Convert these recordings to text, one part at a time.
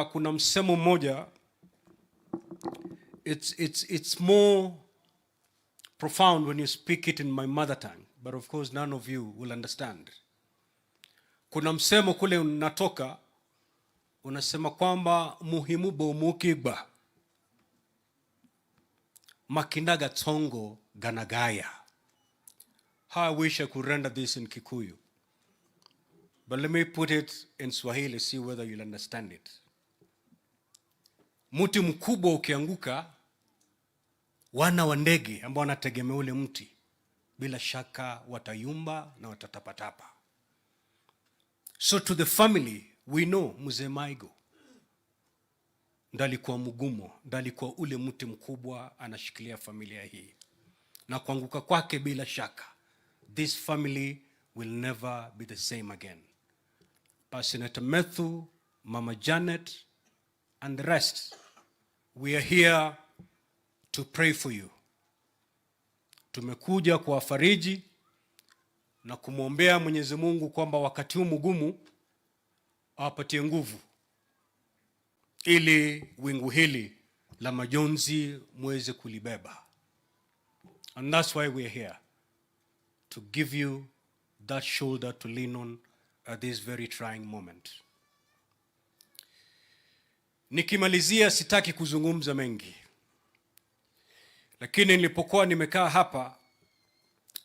kuna msemo mmoja, it's more profound when you speak it in my mother tongue, but of course none of you will understand. Kuna msemo kule unatoka unasema kwamba muhimu bomukigba makindaga tongo ganagaya. How I wish I could render this in Kikuyu, but let me put it in Swahili, see whether you'll understand it. Mti mkubwa ukianguka, wana wa ndege ambao wanategemea ule mti bila shaka watayumba na watatapatapa. So to the family, we know Mzee Maigo ndalikuwa mgumo, ndalikuwa ule mti mkubwa anashikilia familia hii, na kuanguka kwake bila shaka this family will never be the same again. Pastor Methu, Mama Janet and the rest, we are here to pray for you. Tumekuja kuwafariji na kumwombea Mwenyezi Mungu kwamba wakati huu mgumu awapatie nguvu ili wingu hili la majonzi muweze kulibeba. And that's why we are here, to give you that shoulder to lean on at this very trying moment. Nikimalizia, sitaki kuzungumza mengi, lakini nilipokuwa nimekaa hapa,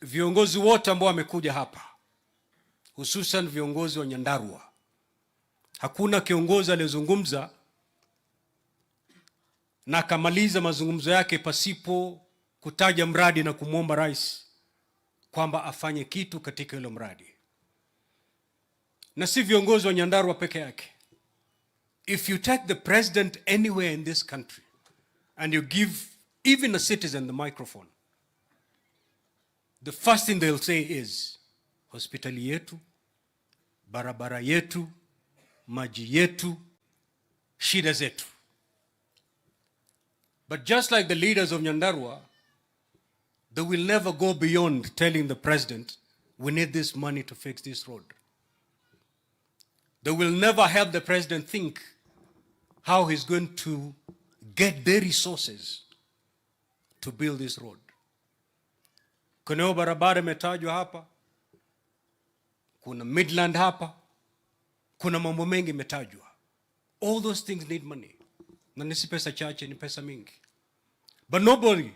viongozi wote ambao wamekuja hapa, hususan viongozi wa Nyandarua, hakuna kiongozi aliyezungumza na kamaliza mazungumzo yake pasipo kutaja mradi na kumwomba rais kwamba afanye kitu katika ile mradi. Na si viongozi wa Nyandarua peke yake. If you take the president anywhere in this country and you give even a citizen the microphone, the first thing they'll say is hospitali yetu, barabara yetu, maji yetu, shida zetu. But just like the leaders of Nyandarua, they will never go beyond telling the president, we need this money to fix this road. They will never help the president think how he's going to get the resources to build this road. Kuna barabara imetajwa hapa, kuna Midland hapa, kuna mambo mengi imetajwa. All those things need money. Na nisi pesa chache, ni pesa mingi. But nobody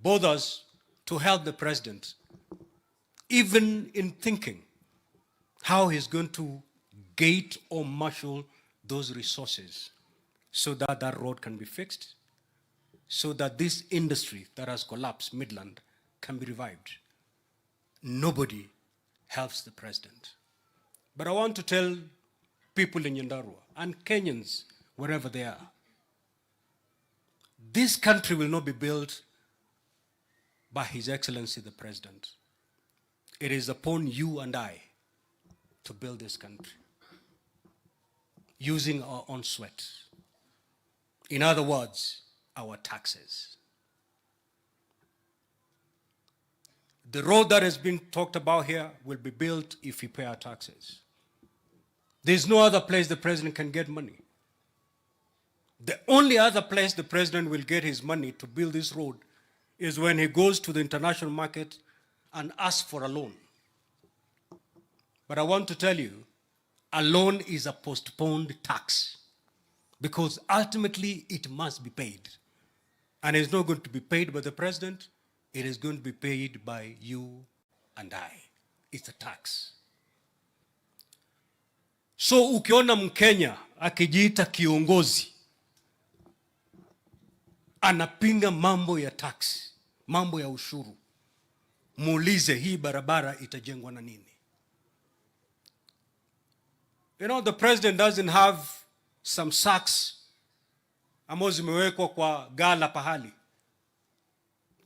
bothers to help the president, even in thinking how he's going to gate or marshal those resources so that that road can be fixed, so that this industry that has collapsed, Midland, can be revived. Nobody helps the president. But I want to tell people in Nyandarua and Kenyans, wherever they are, this country will not be built by His Excellency the President. It is upon you and I to build this country using our own sweat. In other words, our taxes. The road that has been talked about here will be built if we pay our taxes. There's no other place the president can get money. The only other place the president will get his money to build this road is when he goes to the international market and asks for a loan. But I want to tell you, a loan is a postponed tax, because ultimately it must be paid. And it's not going to be paid by the president, it is going to be paid by you and I. It's a tax. So ukiona Mkenya akijiita kiongozi anapinga mambo ya tax, mambo ya ushuru, muulize hii barabara itajengwa na nini? You know, the president doesn't have some sacks ambazo zimewekwa kwa gala pahali,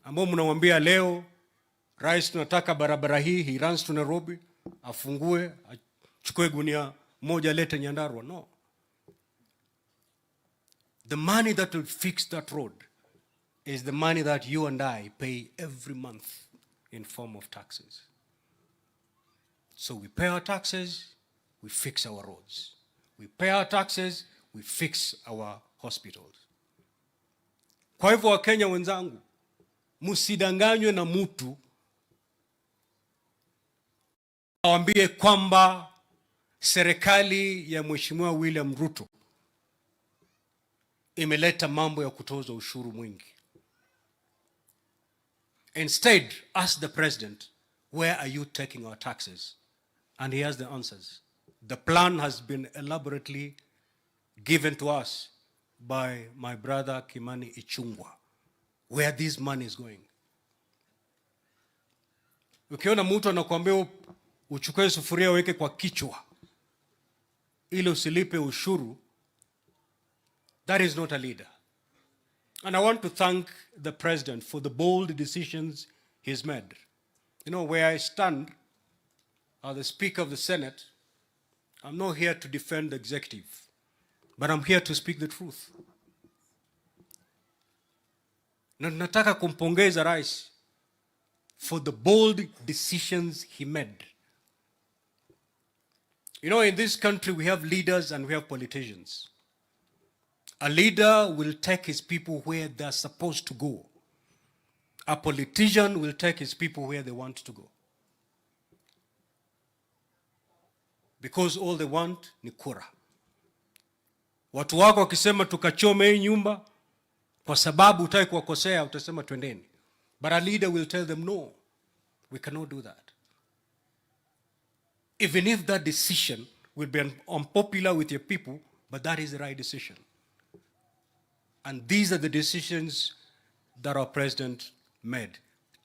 ambao mnamwambia leo rais tunataka barabara hii, he runs to Nairobi, afungue, achukue gunia moja lete Nyandarua. No. The money that will fix that road is the money that you and I pay every month in form of taxes. So we pay our taxes, we fix our roads. We pay our taxes, we fix our hospitals. Kwa hivyo Wakenya wenzangu, msidanganywe na mtu awambie kwamba serikali ya Mheshimiwa William Ruto imeleta mambo ya kutoza ushuru mwingi. Instead, ask the president, where are you taking our taxes? And he has the answers. The plan has been elaborately given to us by my brother Kimani Ichung'wah, where this money is going. Ukiona mtu anakuambia uchukue sufuria weke kwa kichwa ili usilipe ushuru, that is not a leader. And I want to thank the president for the bold decisions he's made. You know, where I stand as the Speaker of the Senate, I'm not here to defend the executive, but I'm here to speak the truth. Na nataka kumpongeza rais for the bold decisions he made. You know, in this country we have leaders and we have politicians. A leader will take his people where they're supposed to go. A politician will take his people where they want to go. Because all they want ni kura. Watu wako wakisema tukachome hii nyumba kwa sababu hutaki kuwakosea, utasema twendeni. But a leader will tell them no, we cannot do that. Even if that decision will be unpopular with your people, but that is the right decision. And these are the decisions that our president made.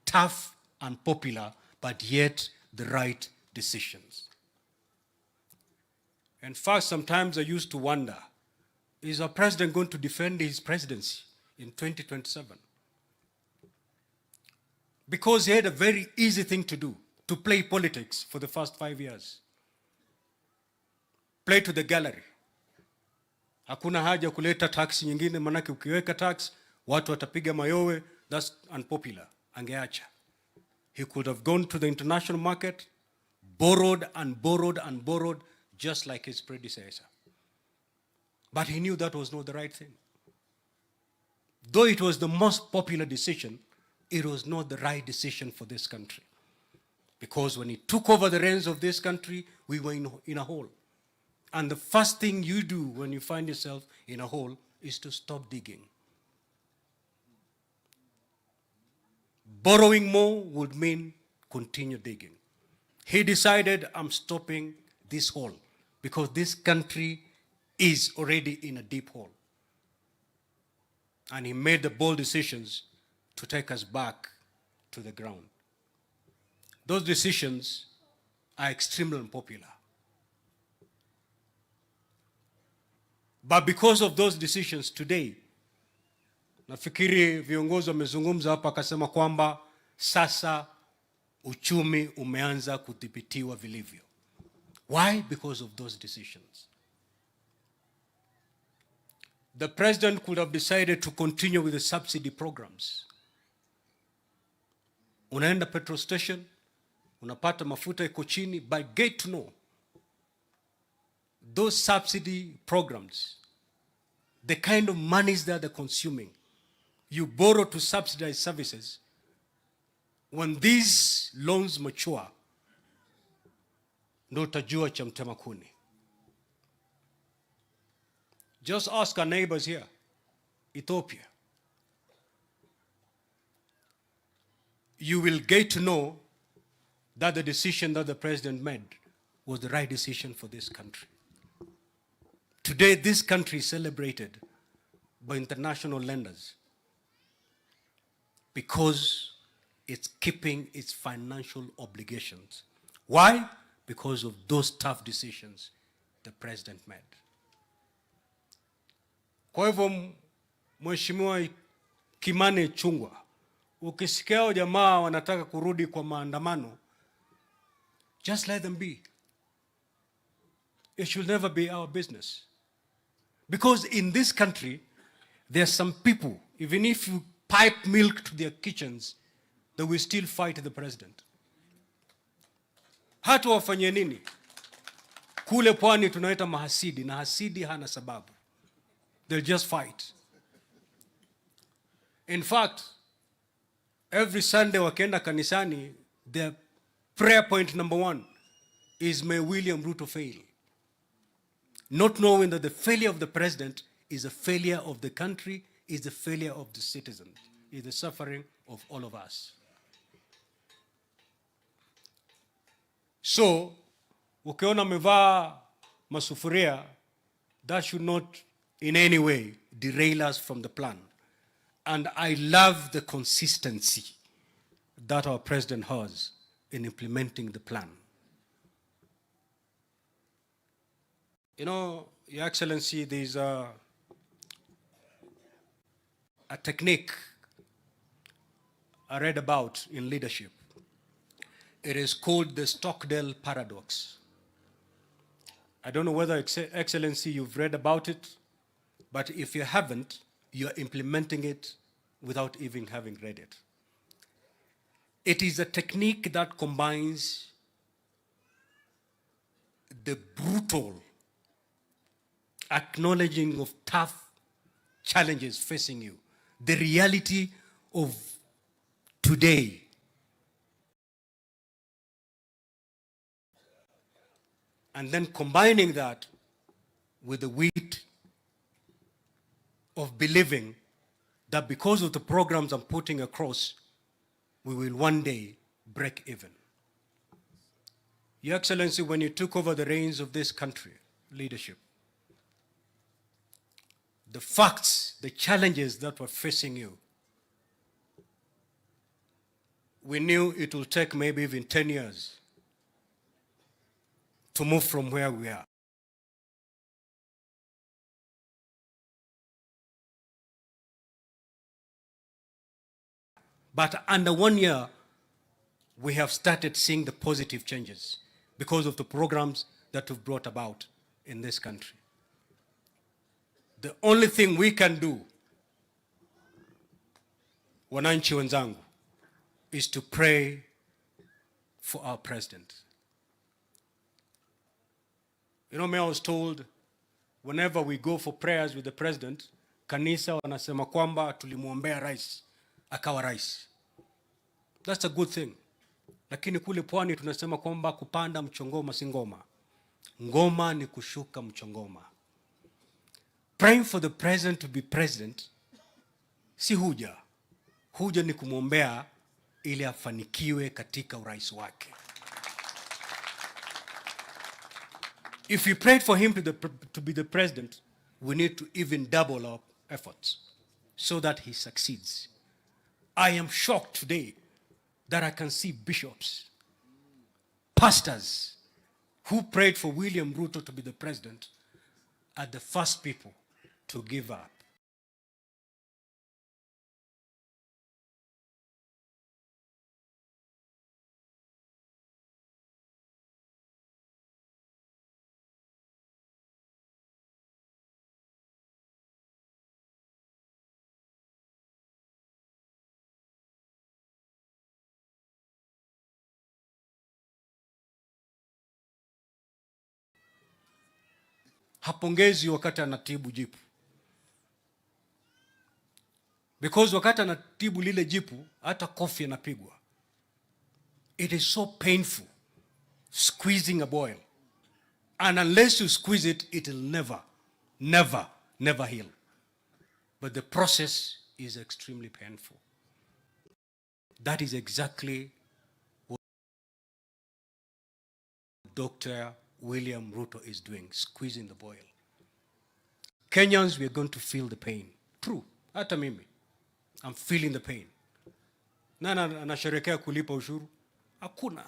Tough, unpopular, but yet the right decisions. In fact, sometimes I used to wonder, is our president going to defend his presidency in 2027? Because he had a very easy thing to do, to play politics for the first 5 years. Play to the gallery. Hakuna haja kuleta tax nyingine, manake ukiweka tax, watu watapiga mayowe, that's unpopular. Angeacha. He could have gone to the international market, borrowed and borrowed and borrowed, just like his predecessor. But he knew that was not the right thing. Though it was the most popular decision, it was not the right decision for this country. Because when he took over the reins of this country, we were in a hole. And the first thing you do when you find yourself in a hole is to stop digging. Borrowing more would mean continue digging. He decided, I'm stopping this hole because this country is already in a deep hole. And he made the bold decisions to take us back to the ground. Those decisions are extremely unpopular. But because of those decisions today, nafikiri viongozi wamezungumza hapa akasema kwamba sasa uchumi umeanza kudhibitiwa vilivyo. Why? Because of those decisions. The president could have decided to continue with the subsidy programs. Unaenda petrol station, unapata mafuta iko chini, but get to know those subsidy programs, the kind of monies that they're consuming, you borrow to subsidize services. When these loans mature, ndo utajua cha mtema kuni. Just ask our neighbors here, Ethiopia. You will get to know that the decision that the president made was the right decision for this country. Today, this country is celebrated by international lenders because it's keeping its financial obligations. Why? Because of those tough decisions the president made. Kwa hivyo, Mheshimiwa Kimani Ichung'wah, ukisikia jamaa wanataka kurudi kwa maandamano, just let them be. It should never be our business. Because in this country, there are some people, even if you pipe milk to their kitchens, they will still fight the president. Hata wafanye nini? Kule pwani tunaita mahasidi, na hasidi hana sababu. They'll just fight. In fact, every Sunday wakienda kanisani, their prayer point number 1 is, may William Ruto fail. Not knowing that the failure of the president is a failure of the country, is the failure of the citizens, is the suffering of all of us. So, ukiona mevaa masufuria, that should not in any way derail us from the plan. And I love the consistency that our president has in implementing the plan. You know, Your Excellency, there's a technique I read about in leadership. It is called the Stockdale paradox. I don't know whether, Excellency, you've read about it, but if you haven't, you're implementing it without even having read it. It is a technique that combines the brutal acknowledging of tough challenges facing you, the reality of today, and then combining that with the wit of believing that because of the programs I'm putting across, we will one day break even. Your Excellency, when you took over the reins of this country, leadership, the facts, the challenges that were facing you, we knew it will take maybe even 10 years to move from where we are. But under 1 year, we have started seeing the positive changes because of the programs that we've brought about in this country. The only thing we can do, wananchi wenzangu, is to pray for our president. You know, me, I was told whenever we go for prayers with the president, kanisa wanasema kwamba tulimuombea rais akawa rais. That's a good thing. Lakini kule pwani tunasema kwamba kupanda mchongoma si ngoma. Ngoma ni kushuka mchongoma. Praying for the president to be president si huja. Huja ni kumwombea ili afanikiwe katika urais wake. If we prayed for him to be the president, we need to even double our efforts so that he succeeds. I am shocked today that I can see bishops, pastors who prayed for William Ruto to be the president are the first people to give up. Hapongezi wakati anatibu jipu. Because wakati anatibu lile jipu, hata kofi anapigwa. It is so painful squeezing a boil. And unless you squeeze it, it will never heal. But the process is extremely painful. That is exactly what Dr. William Ruto is doing, squeezing the boil. Kenyans, we are going to feel the pain. True, hata mimi, I'm feeling the pain. Nana anasherekea kulipa ushuru? Hakuna.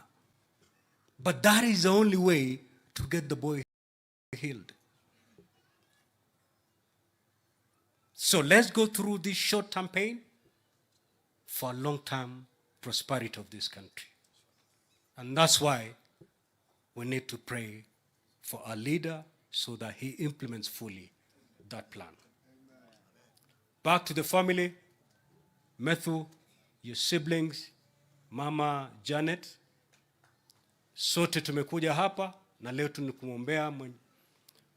But that is the only way to get the boy healed. So let's go through this short-term pain for long-term prosperity of this country. And that's why we need to pray for our leader so that he implements fully that plan. Amen. Back to the family, Methu, your siblings, Mama Janet, sote tumekuja hapa na leo tunakuombea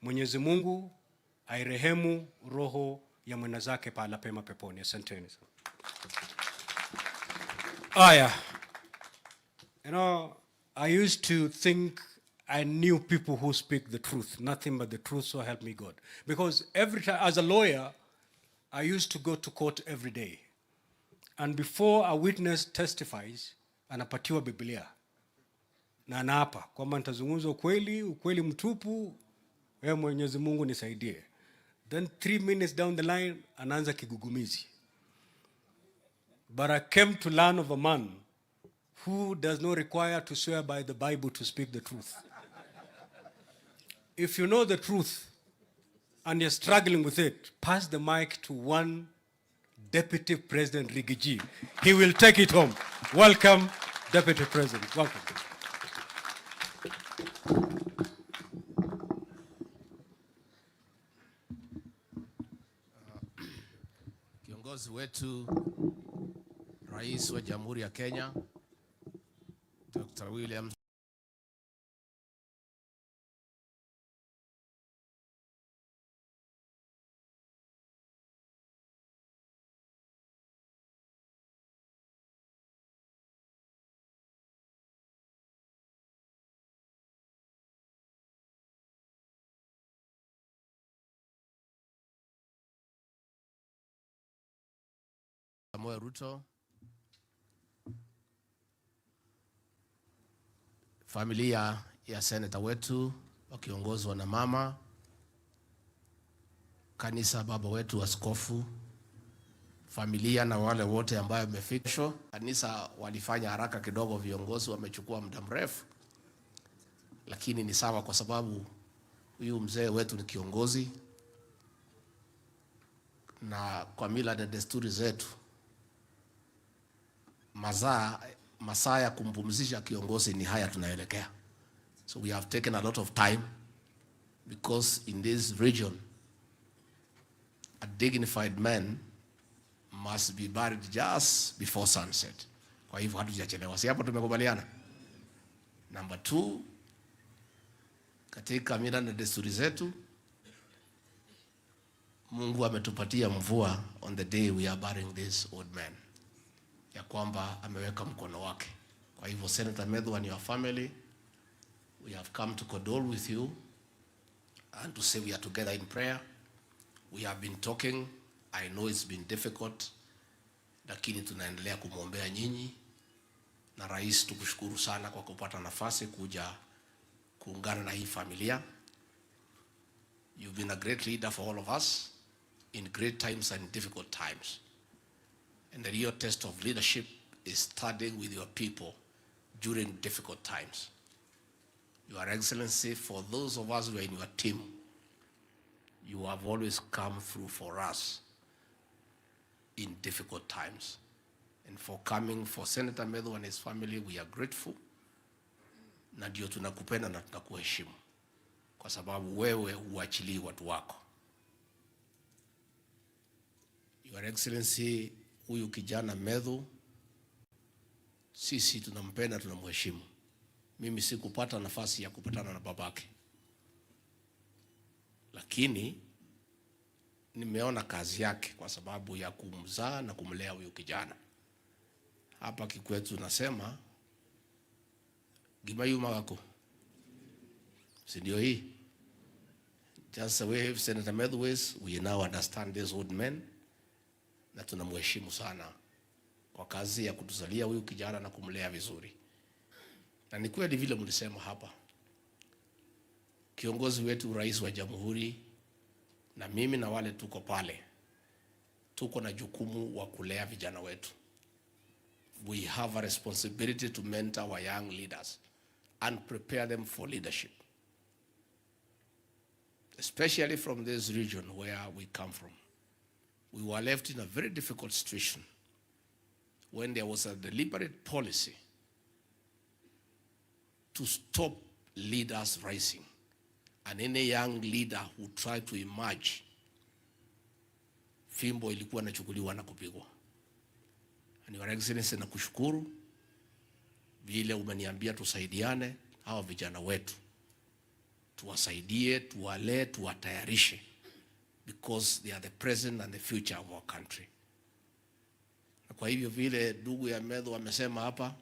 Mwenyezi Mungu airehemu roho ya mwenda zake pahala pema peponi. Asanteni. Aya. You know, I used to think I knew people who speak the truth, nothing but the truth, so help me God. Because every time, as a lawyer, I used to go to court every day. And before a witness testifies, anapatiwa Biblia. Na anaapa kwamba nitazungumza ukweli mtupu, wewe Mwenyezi Mungu nisaidie. Then 3 minutes down the line, anaanza kigugumizi. But I came to learn of a man who does not require to swear by the Bible to speak the truth. If you know the truth and you're struggling with it, pass the mic to one Deputy President Rigiji. He will take it home. Welcome, Deputy President. Welcome. Kiongozi wetu Rais wa Jamhuri ya Kenya Dr. William Ruto, familia ya seneta wetu wakiongozwa na mama, kanisa, baba wetu askofu, familia na wale wote ambao wamefika. Kanisa walifanya haraka kidogo, viongozi wamechukua muda mrefu, lakini ni sawa kwa sababu huyu mzee wetu ni kiongozi, na kwa mila na desturi zetu masaa ya kumpumzisha kiongozi ni haya tunaelekea. So we have taken a lot of time because in this region a dignified man must be buried just before sunset. Kwa hivyo hatujachelewa. Si hapo tumekubaliana? Number 2, katika mila na desturi zetu Mungu ametupatia mvua on the day we are burying this old man, ya kwamba ameweka mkono wake. Kwa hivyo Senator Medhu and your family, we have come to condole with you and to say we are together in prayer. We have been talking. I know it's been difficult, lakini tunaendelea kumwombea nyinyi. Na rais, tukushukuru sana kwa kupata nafasi kuja kuungana na hii familia. You've been a great leader for all of us in great times and difficult times. And the real test of leadership is standing with your people during difficult times. Your Excellency, for those of us who are in your team, you have always come through for us in difficult times. And for coming for Senator Medhu and his family, we are grateful. Na ndio tunakupenda na tunakuheshimu, kwa sababu wewe huachilii watu wako. Your Excellency, huyu kijana Medhu, sisi tunampenda, tunamheshimu. Mimi sikupata nafasi ya kupatana na babake, lakini nimeona kazi yake kwa sababu ya kumzaa na kumlea huyu kijana. Hapa kikwetu nasema gimayuma wako, si ndio hii? Just the way Senator Medhu is, we now understand this old man, na tunamheshimu sana kwa kazi ya kutuzalia huyu kijana na kumlea vizuri. Na ni kweli vile mlisema hapa, kiongozi wetu rais wa jamhuri na mimi na wale tuko pale, tuko na jukumu wa kulea vijana wetu. We have a responsibility to mentor our young leaders and prepare them for leadership, especially from this region where we come from. We were left in a very difficult situation when there was a deliberate policy to stop leaders rising, and any young leader who tried to emerge, fimbo ilikuwa inachukuliwa na kupigwa. And Your Excellency, nakushukuru vile umeniambia tusaidiane hawa vijana wetu, tuwasaidie, tuwalee, tuwatayarishe because they are the present and the future of our country. Na kwa hivyo vile ndugu ya Medho amesema hapa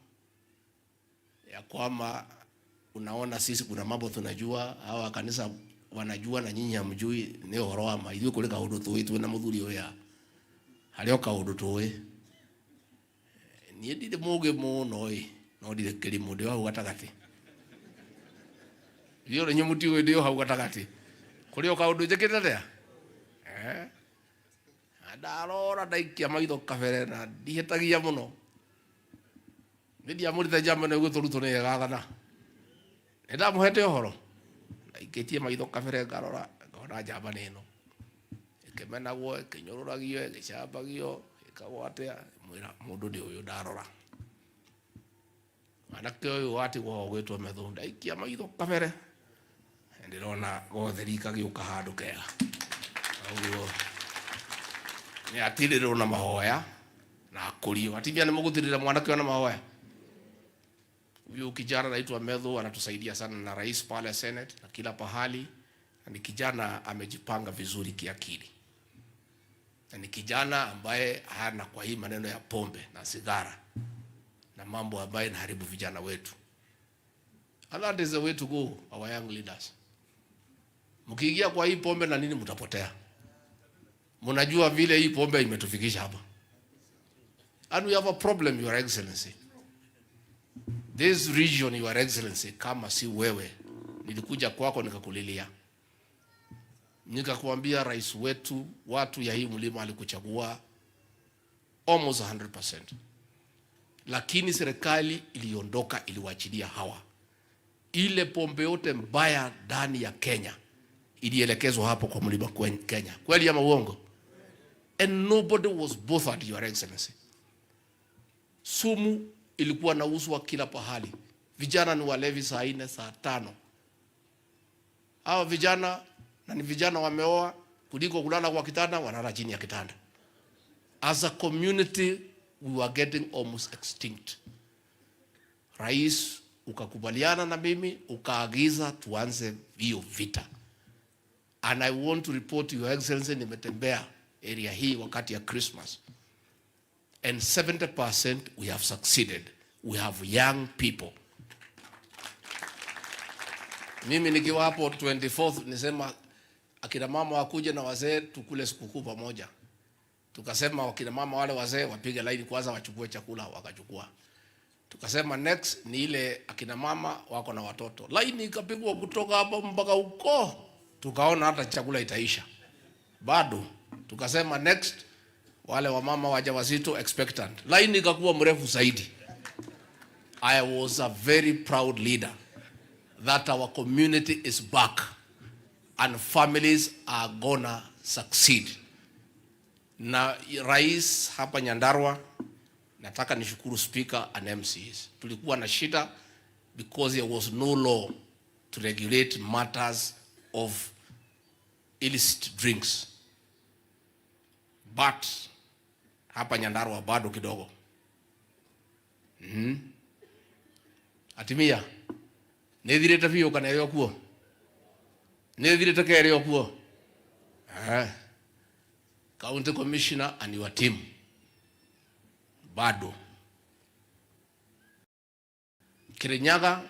ya kwamba unaona sisi kuna mambo tunajua, hawa kanisa wanajua na nyinyi hamjui, ni horoama hiyo kuleka hudutu wetu na muthuri oya halioka hudutu we ni ndide muge muno no ndide kelimo ndio hau gatagati ndio nyemuti we ndio hau gatagati kuri oka undu njekete adarora ndaikia maitho kabere na ndihetagia muno ndia murithe jambo ne guturuto ne gagana nda muhete ohoro ndaikitie maitho kabere ngarora ngona jamba neno ikimenagwo ikinyororagio igicambagio ikagwatia mwira mundu ndi uyu ndarora anake uyu wati gwo gwitwo Medho ndaikia maitho kabere ndirona gotheri kagiuka handu kega auyo ni atiriro na mahoya na kurio atibia ni mugutirira mwanake na mahoya. Huyu kijana anaitwa Medho anatusaidia sana na rais pale Senate na kila pahali, na ni kijana amejipanga vizuri kiakili, na ni kijana ambaye hana kwa hii maneno ya pombe na sigara na mambo ambayo inaharibu vijana wetu. And that is the way to go, our young leaders. Mkiingia kwa hii pombe na nini mtapotea. Mnajua vile hii pombe imetufikisha hapa. And we have a problem, Your Excellency. This region, Your Excellency, kama si wewe, nilikuja kwako nikakulilia. Nikakuambia rais wetu, watu ya hii mlima alikuchagua almost 100%. Lakini serikali iliondoka, iliwaachilia hawa. Ile pombe yote mbaya ndani ya Kenya ilielekezwa hapo kwa mlima Kenya. Kweli ama uongo? And nobody was bothered, Your Excellency. Sumu ilikuwa nauzwa kila pahali. Vijana ni walevi saa 4 saa 5. Hawa vijana na ni vijana wameoa, kuliko kulala kwa kitanda wanalala chini ya kitanda. As a community we were getting almost extinct. Rais ukakubaliana na mimi ukaagiza tuanze hiyo vita. And I want to report to Your Excellency, nimetembea area hii wakati ya Christmas. And 70% we have succeeded. We have young people. Mimi nikiwa hapo 24th nisema akina mama wakuje na wazee tukule sikukuu pamoja. Tukasema wakina mama wale wazee wapige line kwanza wachukue chakula, wakachukua. Tukasema next ni ile akina mama wako na watoto. Line ikapigwa kutoka hapa mpaka huko. Tukaona hata chakula itaisha. Bado tukasema next wale wamama wajawazito expectant. Line ikakuwa mrefu zaidi. I was a very proud leader that our community is back and families are gonna succeed. Na rais hapa Nyandarua, nataka nishukuru speaker and MCs. Tulikuwa na shida because there was no law to regulate matters of illicit drinks. But hapa Nyandarua bado kidogo. Atimia nethirete biyo kana yo kuo nethirete kere yo kuo County Commissioner and your team bado Kirinyaga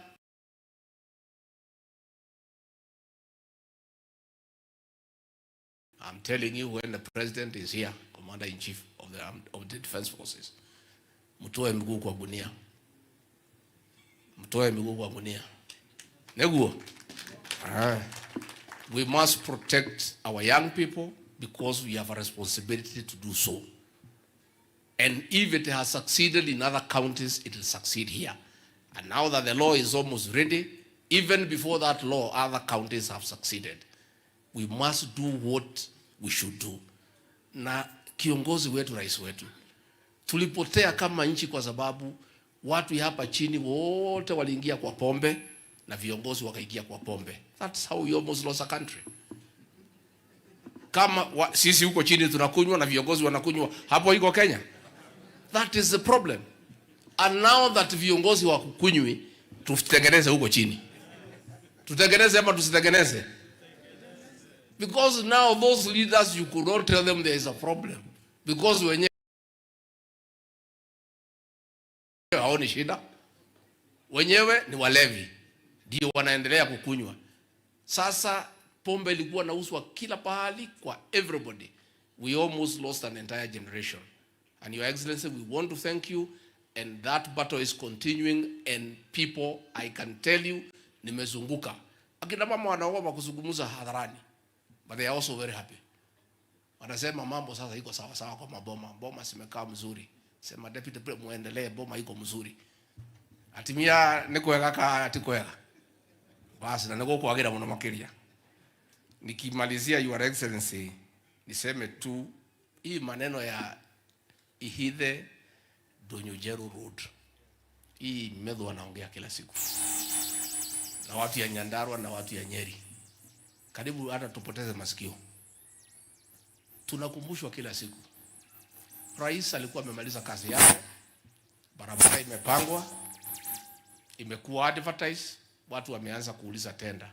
I'm telling you, when the president is here, Commander-in-Chief of the Defense Forces, mtoe miguu kwa gunia. Mtoe miguu kwa gunia. Neguo. We must protect our young people because we have a responsibility to do so. And if it has succeeded in other counties, it will succeed here. And now that the law is almost ready, even before that law, other counties have succeeded. We must do what we should do. Na kiongozi wetu, rais wetu, tulipotea kama nchi kwa sababu watu hapa chini wote waliingia kwa pombe na viongozi wakaingia kwa pombe. That's how we almost lost a country. Kama sisi huko chini tunakunywa na viongozi wanakunywa, hapo iko Kenya. That is the problem. And now that viongozi wakukunywi, tutengeneze huko chini. Tutengeneze ama tusitengeneze? Because now those leaders, you could not tell them there is a problem. Because wenyewe haoni shida, wenyewe ni walevi, ndio wanaendelea kukunywa. Sasa pombe ilikuwa nauzwa kila pahali kwa everybody. We almost lost an entire generation. And Your Excellency, we want to thank you, and that battle is continuing, and people, I can tell you, nimezunguka. Akina mama wanaogopa kuzungumza hadharani, but they are also very happy. Wanasema mambo sasa iko sawa sawa kwa maboma. Boma simekaa mzuri. Sema deputy president muendelee, boma iko mzuri. Atimia nikwega ka atikwega. Basi na niko kuagira muno makiria. Nikimalizia, Your Excellency, niseme tu hii maneno ya Ihithe Donyujeru Road. Hii Medhu wanaongea kila siku. Na watu ya Nyandarua na watu ya Nyeri. Karibu hata tupoteze masikio. Tunakumbushwa kila siku. Rais alikuwa amemaliza kazi yake. Barabara imepangwa. Imekuwa advertise. Watu wameanza kuuliza tenda.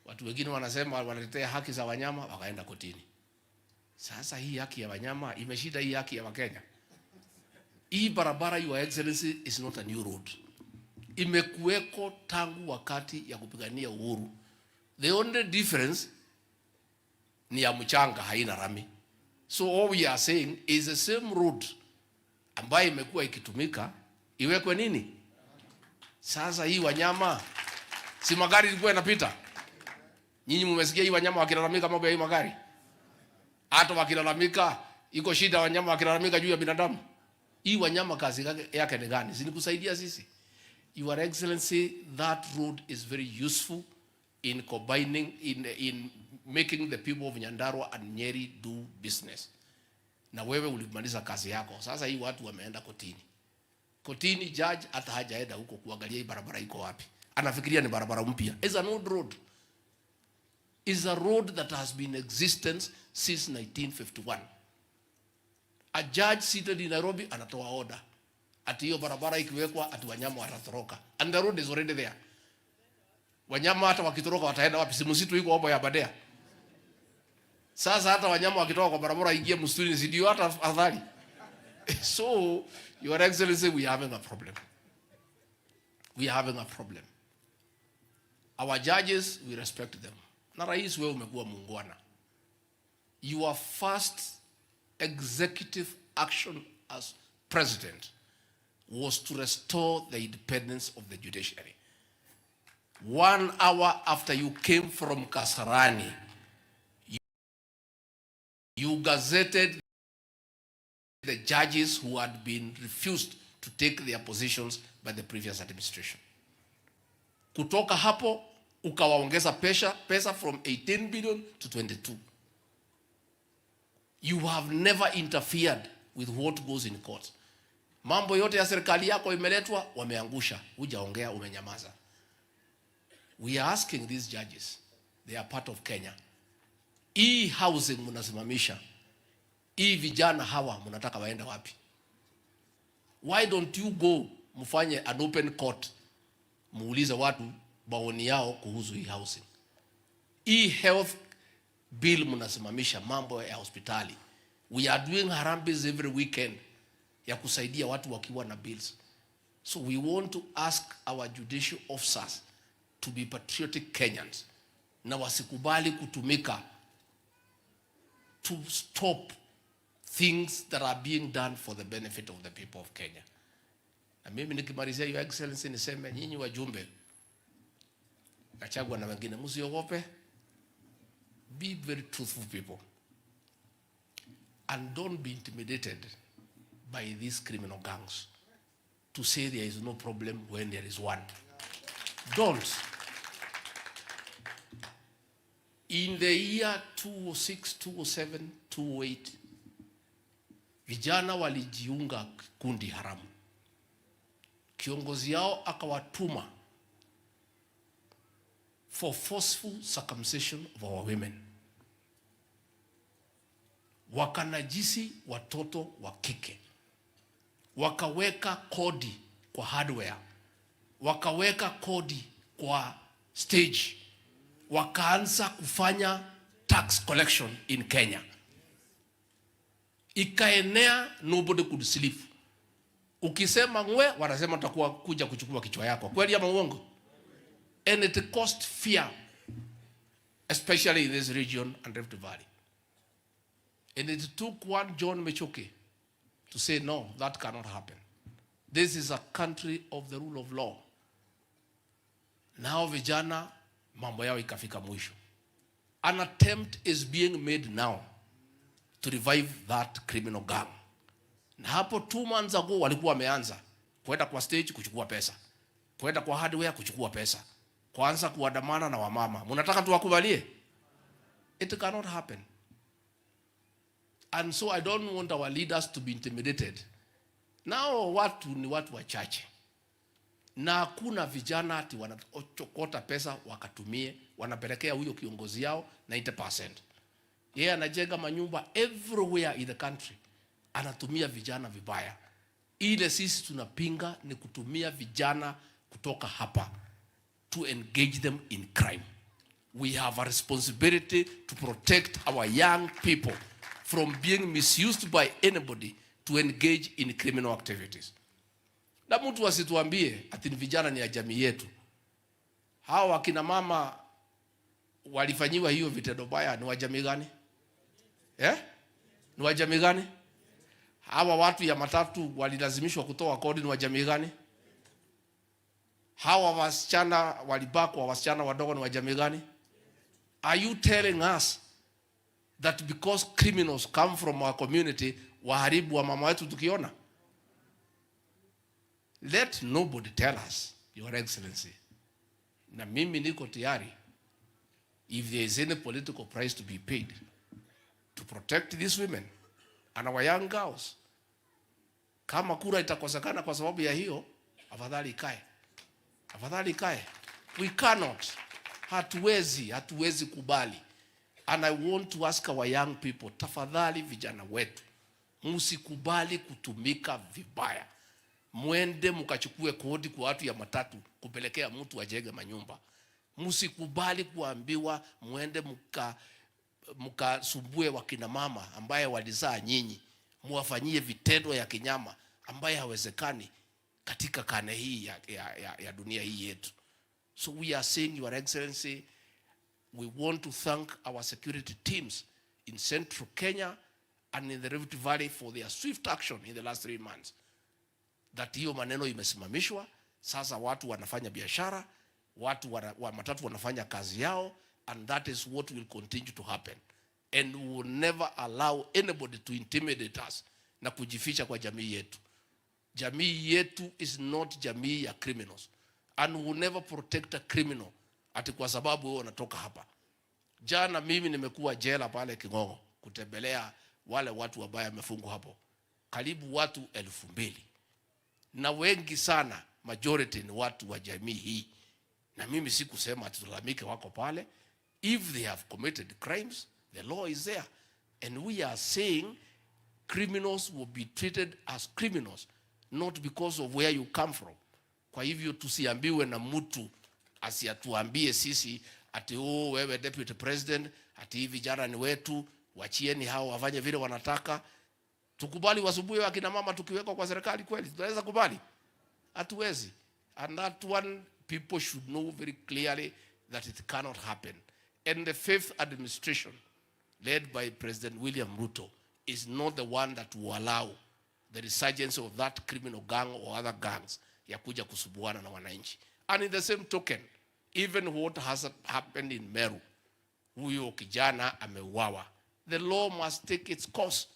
Watu wengine wanasema wanatetea haki za wanyama, wakaenda kotini. Sasa hii haki ya wanyama imeshida hii haki ya Wakenya. Hii barabara, Your Excellency, is not a new road. Imekuweko tangu wakati ya kupigania uhuru. The only difference ni ya mchanga, haina rami. So all we are saying is the same road ambayo imekuwa ikitumika iwekwe nini? Sasa hii wanyama, si magari ilikuwa yanapita. Nyinyi mmesikia hii wanyama wakilalamika mambo ya hii magari? Hata wakilalamika iko shida, wanyama wakilalamika juu ya binadamu. Hii wanyama kazi yake ni gani? Si kusaidia sisi? Your Excellency, that road is very useful in combining, in making the people of Nyandarua and Nyeri do business. Na wewe ulimaliza kazi yako. Sasa hii watu wameenda kotini. Kotini judge hata hajaenda huko kuangalia hii barabara iko wapi. Anafikiria ni barabara mpya. It's an old road. It's a road that has been in existence since 1951. A judge seated in Nairobi anatoa order. Ati hiyo barabara ikiwekwa ati wanyama watatoroka. And the road is already there. Wanyama hata wakitoroka wataenda wapi? Si msitu iko hapo ya Badea. Sasa hata wanyama wakitoka kwa barabara ingie msituni, si ndio hata afadhali. So, Your Excellency, we are having a problem. We are having a problem. Our judges, we respect them. Na rais, wewe umekuwa muungwana. Your first executive action as president was to restore the independence of the judiciary. 1 hour after you came from Kasarani, you gazetted the judges who had been refused to take their positions by the previous administration. Kutoka hapo, ukawaongeza pesa from 18 billion to 22. You have never interfered with what goes in court. Mambo yote ya serikali yako imeletwa, wameangusha. Hujaongea, umenyamaza. We are asking these judges, they are part of Kenya. Hii housing mnasimamisha. Hii vijana hawa mnataka waenda wapi? Why don't you go mfanye an open court, muulize watu maoni yao kuhusu hii housing? Hii health bill mnasimamisha, mambo ya hospitali. We are doing harambes every weekend ya kusaidia watu wakiwa na bills. So we want to ask our judicial officers to be patriotic Kenyans na wasikubali kutumika to stop things that are being done for the benefit of the people of Kenya. Na mimi nikimalizia, Your Excellency, niseme nyinyi wajumbe Gachagua na wengine, msiogope. Be very truthful people. And don't be intimidated by these criminal gangs to say there is no problem when there is one. Don't. In the year 2006, 2007, 2008, vijana walijiunga kundi haramu. Kiongozi yao akawatuma for forceful circumcision of our women. Wakanajisi watoto wa kike. Wakaweka kodi kwa hardware. Wakaweka kodi kwa stage. wakaanza kufanya tax collection in Kenya. Ikaenea, nobody could sleep. Ukisema ngwe, wanasema tutakuwa kuja kuchukua kichwa yako. Kweli ama uongo? And it caused fear, especially in this region and Rift Valley. And it took one John Mechoke to say, no, that cannot happen. This is a country of the rule of law. Now vijana, mambo yao ikafika mwisho. An attempt is being made now to revive that criminal gang. Na hapo 2 months ago walikuwa wameanza kwenda kwa stage kuchukua pesa, kwenda kwa hardware kuchukua pesa, kuanza kuandamana na wamama. Mnataka tuwakubalie? It cannot happen. And so I don't want our leaders to be intimidated. Now watu ni watu wachache. Na hakuna vijana ati wanachokota pesa wakatumie, wanapelekea huyo kiongozi yao 90%. Yeye anajenga manyumba everywhere in the country. Anatumia vijana vibaya. Ile sisi tunapinga ni kutumia vijana kutoka hapa to engage them in crime. We have a responsibility to protect our young people from being misused by anybody to engage in criminal activities. Na mtu asituambie ati vijana ni ya jamii yetu. Hao wakina mama walifanyiwa hiyo vitendo baya ni wa jamii gani? Ni wa jamii gani? Hawa watu ya matatu walilazimishwa kutoa kodi ni wa jamii gani? Hawa wasichana walibakwa, wasichana wadogo ni wa jamii gani? Are you telling us that because criminals come from our community waharibu wa mama wetu tukiona? Let nobody tell us, Your Excellency. Na mimi niko tayari, if there is any political price to be paid to protect these women and our young girls, kama kura itakosekana kwa sababu ya hiyo, afadhali ikae. Afadhali ikae. We cannot. Hatuwezi kubali. And I want to ask our young people, tafadhali vijana wetu, msikubali kutumika vibaya. Mwende mkachukue kodi kwa watu ya matatu kupelekea mtu ajenge manyumba. Msikubali kuambiwa mwende mkasumbue wakina mama ambaye walizaa nyinyi. Muwafanyie vitendo ya kinyama ambaye hawezekani katika kane hii ya dunia hii yetu. So we are saying, Your Excellency, we want to thank our security teams in Central Kenya and in the Rift Valley for their swift action in the last 3 months. That hiyo maneno imesimamishwa, sasa watu wanafanya biashara, watu wa matatu wanafanya kazi yao, and that is what will continue to happen. And we will never allow anybody to intimidate us na kujificha kwa jamii yetu. Jamii yetu is not jamii ya criminals. And we will never protect a criminal ati kwa sababu wewe unatoka hapa. Jana mimi nimekuwa jela pale Kingongo kutembelea wale watu ambao wamefungwa hapo. Karibu watu 2,000. Na wengi sana, majority ni watu wa jamii hii. Na mimi sikusema tulalamike wako pale. If they have committed crimes, the law is there. And we are saying criminals will be treated as criminals, not because of where you come from. Kwa hivyo tusiambiwe na mtu asiatuambie sisi ati wewe deputy president, ati hivi vijana ni wetu, wachieni hao wafanye vile wanataka. Tukubali wasubuhi wakina mama tukiwekwa kwa serikali kweli? Tunaweza kubali? Hatuwezi. And that one, people should know very clearly that it cannot happen. And the fifth administration, led by President William Ruto, is not the one that will allow the resurgence of that criminal gang or other gangs ya kuja kusubuana na wananchi. And in the same token, even what has happened in Meru, huyo kijana ameuawa, the law must take its course.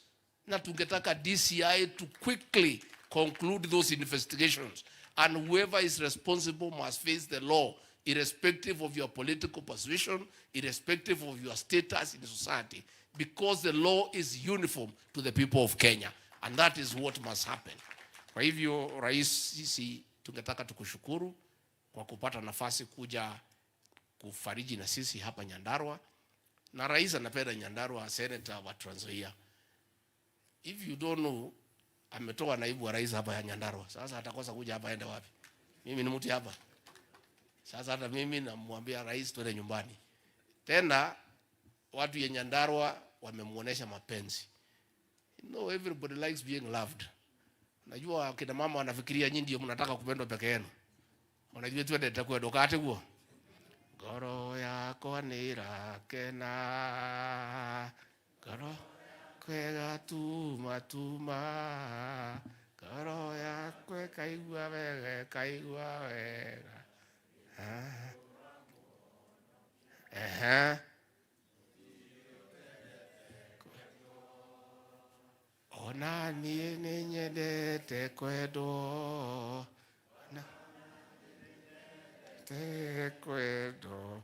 Na tungetaka DCI to quickly conclude those investigations, and whoever is responsible must face the law, irrespective of your political persuasion, irrespective of your status in society, because the law is uniform to the people of Kenya, and that is what must happen. Kwa hivyo Rais, sisi tungetaka tukushukuru kwa kupata nafasi kuja kufariji na sisi hapa Nyandarua. Na Rais anapenda Nyandarua, Senator wa Trans Nzoia. If you don't know, ametoa naibu wa rais hapa ya Nyandarua. Sasa atakosa kuja hapa aende wapi? Mimi ni mtu hapa. Sasa hata mimi namwambia rais twende nyumbani. Tena watu ya Nyandarua wamemuonesha mapenzi. You know, everybody likes being loved. Najua kina mama wanafikiria nyinyi ndio mnataka kupendwa peke yenu. Unajua tu ndio itakuwa dokate huo. Ngoro yako ni rakena. Ngoro kwega tuma. Ngoro yako kaigua wega. Ona ni nyendete kwedo. Te kwedo.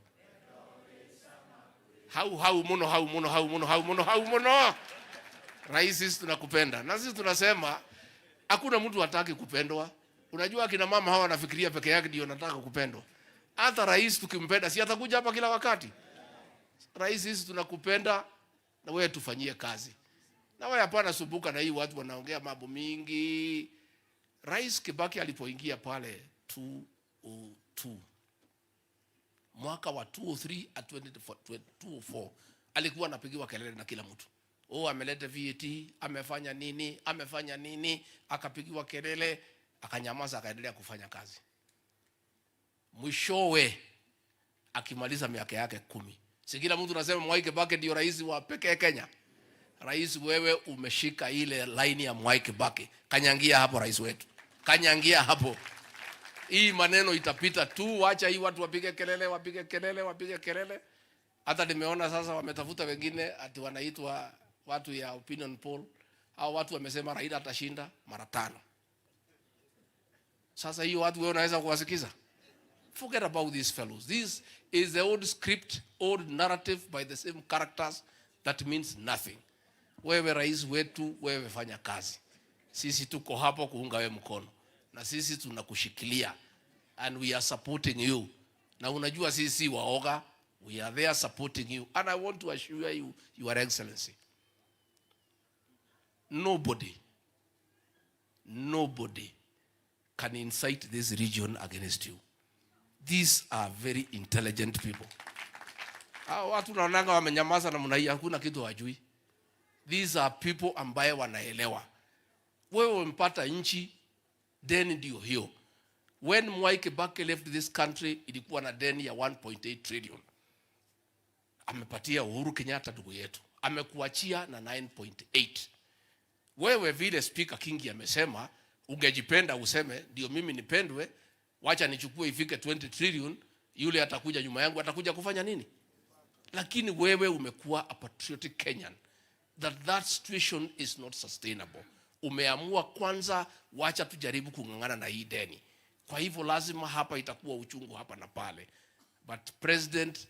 Hau muno. Rais, sisi tunakupenda. Na sisi tunasema hakuna mtu hataki kupendwa. Unajua kina mama hawa wanafikiria peke yake ndio nataka kupendwa. Hata rais tukimpenda si atakuja hapa kila wakati. Rais, sisi tunakupenda na wewe tufanyie kazi. Na wewe hapana subuka na hii watu wanaongea mambo mingi. Rais Kibaki alipoingia pale 202. Mwaka wa 203 at 204 alikuwa anapigiwa kelele na kila mtu. Ameleta VAT, amefanya nini, akapigiwa kelele, akanyamaza, akaendelea kufanya kazi. Mwishowe akimaliza miaka yake 10. Si kila mtu anasema Mwai Kibaki ndio rais wa pekee Kenya. Rais, wewe umeshika ile line ya Mwai Kibaki. Kanyangia hapo rais wetu. Kanyangia hapo. Hii maneno itapita tu, acha hii watu wapige kelele. Hata nimeona sasa wametafuta wengine ati wanaitwa watu ya opinion poll. Hao watu wamesema Raila atashinda mara 5. Sasa hiyo watu wewe unaweza kuwasikiza? Forget about these fellows. This is the old script, old narrative by the same characters that means nothing. Wewe rais wetu, wewe fanya kazi. Sisi tuko hapo kuunga wewe mkono. Na sisi tunakushikilia. And we are supporting you. Na unajua sisi waoga. We are there supporting you. And I want to assure you, Your Excellency, nobody can incite this region against you. These are very intelligent people. Watu naonanga wamenyamaza na mnai hakuna kitu hawajui. These are people ambaye wanaelewa. Wewe umepata nchi, deni ndio hiyo. When Mwai Kibaki left this country, ilikuwa na deni ya 1.8 trillion. Amepatia Uhuru Kenyatta ndugu yetu. Amekuachia na 9.8. Wewe vile Speaker Kingi amesema, ungejipenda useme, ndio mimi nipendwe, wacha nichukue ifike 20 trillion, yule atakuja nyuma yangu, atakuja kufanya nini? Lakini wewe umekuwa a patriotic Kenyan. That situation is not sustainable. Umeamua kwanza, wacha tujaribu kungangana na hii deni. Kwa hivyo lazima hapa itakuwa uchungu hapa na pale. But President,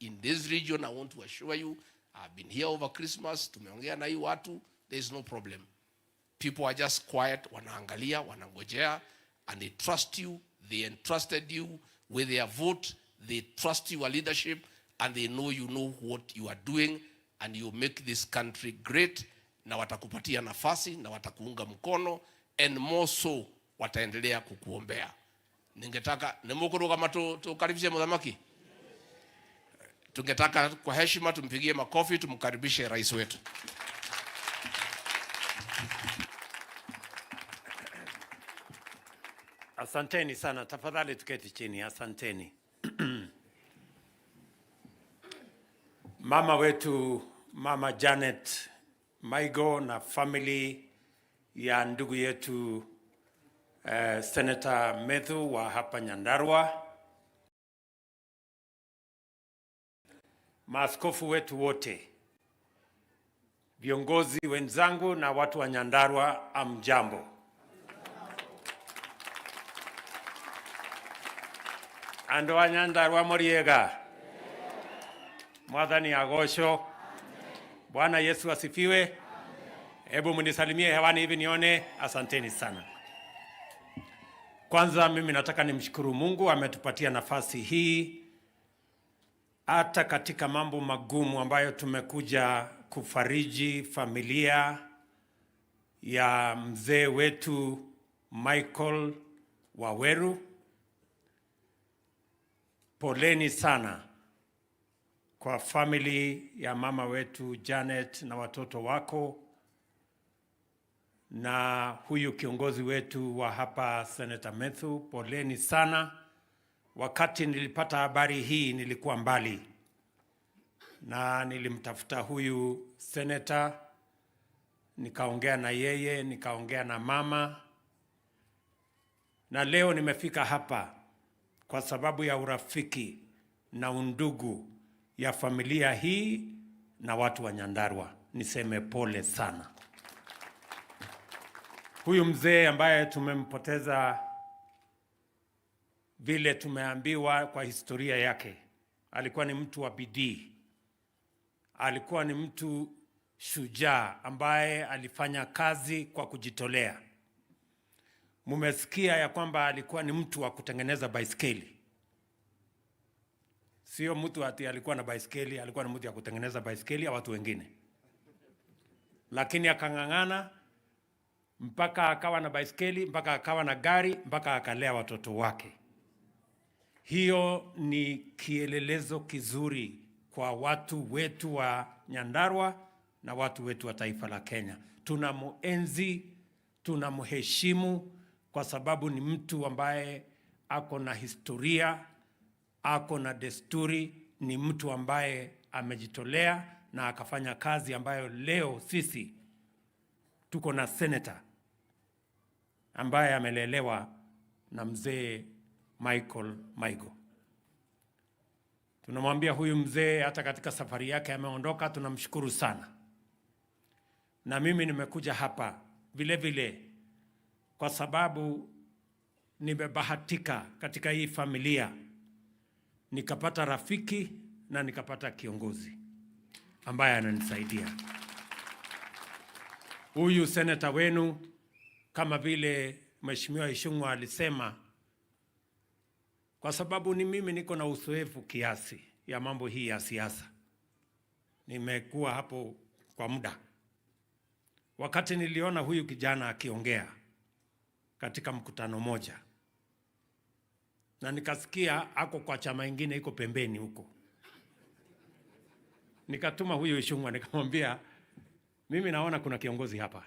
in this region, I want to assure you, I've been here over Christmas, tumeongea na hii watu, there is no problem. People are just quiet, wanaangalia, wanangojea, and they trust you, they entrusted you with their vote, they trust your leadership, and they know you know what you are doing, and you make this country great, na watakupatia nafasi, na watakuunga mkono, and more so, wataendelea kukuombea. Ningetaka, nemukuru kama tukaribishe mudhamaki? Tungetaka kwa heshima tumpigie makofi, tumkaribishe rais wetu. Asanteni sana, tafadhali tuketi chini, asanteni. Mama wetu, Mama Janet Maigo na family ya ndugu yetu Senator Methu wa hapa Nyandarua, maaskofu wetu wote, viongozi wenzangu na watu wa Nyandarua, amjambo. Ando wa Nyandarua moriega. Mwathani agosho. Bwana Yesu asifiwe. Hebu mnisalimie hewani hivi nione. Asanteni sana. Kwanza mimi nataka nimshukuru Mungu ametupatia nafasi hii hata katika mambo magumu ambayo tumekuja kufariji familia ya mzee wetu Michael Waweru. Poleni sana kwa family ya mama wetu Janet na watoto wako, na huyu kiongozi wetu wa hapa Senator Methu, poleni sana. Wakati nilipata habari hii nilikuwa mbali, na nilimtafuta huyu senator, nikaongea na yeye, nikaongea na mama, na leo nimefika hapa kwa sababu ya urafiki na undugu ya familia hii na watu wa Nyandarua. Niseme pole sana. Huyu mzee ambaye tumempoteza, vile tumeambiwa kwa historia yake, alikuwa ni mtu wa bidii, alikuwa ni mtu shujaa ambaye alifanya kazi kwa kujitolea. Mumesikia ya kwamba alikuwa ni mtu wa kutengeneza baiskeli. Sio mtu ati alikuwa na baiskeli, alikuwa ni mtu wa kutengeneza baiskeli ya watu wengine. Lakini akang'ang'ana mpaka akawa na baiskeli, mpaka akawa na gari, mpaka akalea watoto wake. Hiyo ni kielelezo kizuri kwa watu wetu wa Nyandarua na watu wetu wa taifa la Kenya. Tunamuenzi, tunamheshimu kwa sababu ni mtu ambaye ako na historia, ako na desturi, ni mtu ambaye amejitolea na akafanya kazi ambayo leo sisi tuko na senator ambaye amelelewa na mzee Michael Maigo. Tunamwambia huyu mzee hata katika safari yake ameondoka, tunamshukuru sana. Na mimi nimekuja hapa vile vile kwa sababu nimebahatika katika hii familia, nikapata rafiki na nikapata kiongozi ambaye ananisaidia. Huyu senator wenu, kama vile Mheshimiwa Ishungwa alisema, kwa sababu ni mimi niko na uzoefu kiasi ya mambo hii ya siasa. Nimekuwa hapo kwa muda. Wakati niliona huyu kijana akiongea katika mkutano moja, na nikasikia ako kwa chama ingine iko pembeni huko, nikatuma huyu Ishungwa nikamwambia, mimi naona kuna kiongozi hapa,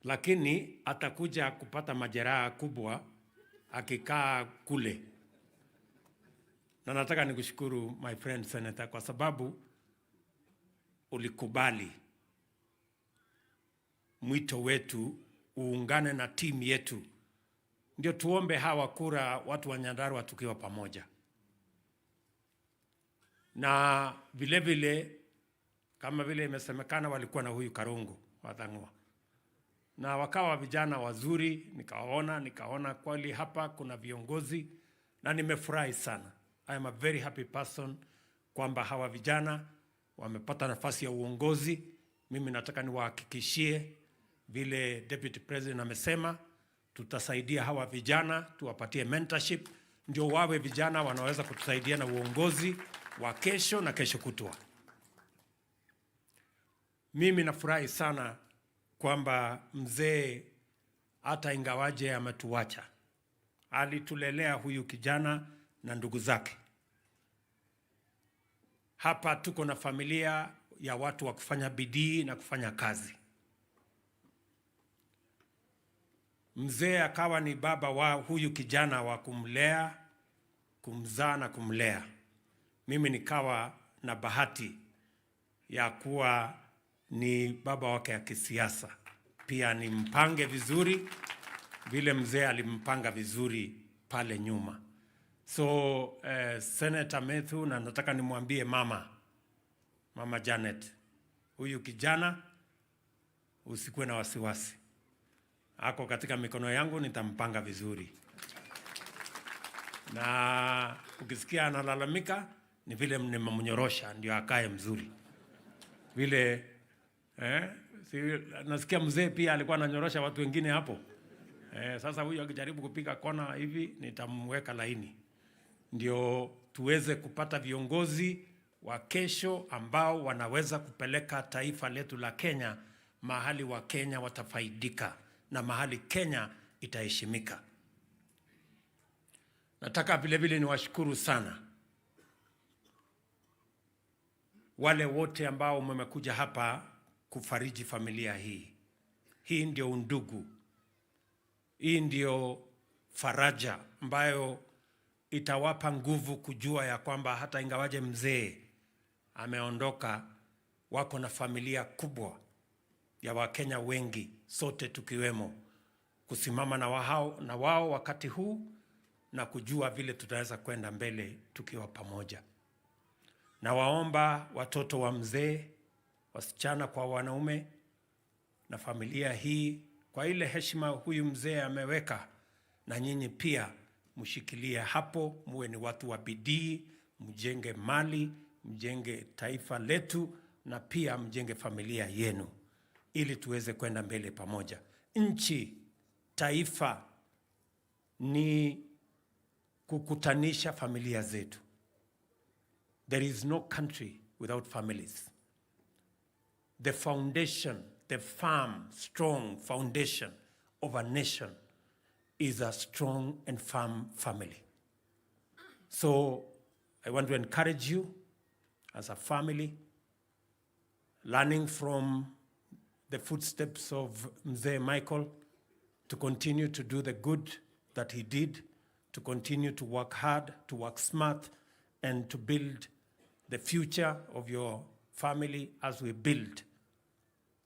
lakini atakuja kupata majeraha kubwa akikaa kule. Na nataka nikushukuru my friend senator kwa sababu ulikubali mwito wetu uungane na timu yetu, ndio tuombe hawa kura watu wa Nyandarua tukiwa pamoja. Na vile vile kama vile imesemekana walikuwa na huyu Karungu Wathang'wa, na wakawa vijana wazuri, nikaona kweli hapa kuna viongozi, na nimefurahi sana. I am a very happy person kwamba hawa vijana wamepata nafasi ya uongozi. Mimi nataka niwahakikishie vile Deputy President amesema, tutasaidia hawa vijana, tuwapatie mentorship, ndio wawe vijana wanaweza kutusaidia na uongozi wa kesho na kesho kutwa. Mimi nafurahi sana kwamba mzee hata ingawaje ametuacha, alitulelea huyu kijana na ndugu zake. Hapa tuko na familia ya watu wa kufanya bidii na kufanya kazi. Mzee akawa ni baba wa huyu kijana wa kumlea, kumzaa na kumlea. Mimi nikawa na bahati ya kuwa ni baba wake ya kisiasa. Pia ni mpange vizuri vile mzee alimpanga vizuri pale nyuma. So Senator Methu, na nataka nimwambie mama Janet, huyu kijana usikuwe na wasiwasi. Ako katika mikono yangu, nitampanga vizuri. Na ukisikia analalamika ni vile nimemnyorosha ndio akae mzuri. Vile nasikia mzee pia alikuwa ananyorosha watu wengine hapo. Sasa huyu akijaribu kupiga kona hivi nitamweka laini. Ndio tuweze kupata viongozi wa kesho ambao wanaweza kupeleka taifa letu la Kenya mahali wa Kenya watafaidika na mahali Kenya itaheshimika. Nataka vile vile niwashukuru sana wale wote ambao mmekuja hapa kufariji familia hii. Hii ndio undugu. Hii ndio faraja ambayo itawapa nguvu kujua ya kwamba hata ingawaje mzee ameondoka, wako na familia kubwa ya Wakenya wengi, sote tukiwemo, kusimama na wao wakati huu na kujua vile tutaweza kwenda mbele tukiwa pamoja. Na waomba watoto wa mzee, wasichana kwa wanaume, na familia hii, kwa ile heshima huyu mzee ameweka, na nyinyi pia mshikilie hapo, muwe ni watu wa bidii, mjenge mali, mjenge taifa letu, na pia mjenge familia yenu, ili tuweze kwenda mbele pamoja. Nchi, taifa ni kukutanisha familia zetu. There is no country without families. The foundation, the firm, strong foundation of a nation is a strong and firm family. So I want to encourage you as a family, learning from the footsteps of Mzee Michael, to continue to do the good that he did, to continue to work hard, to work smart, and to build the future of your family as we build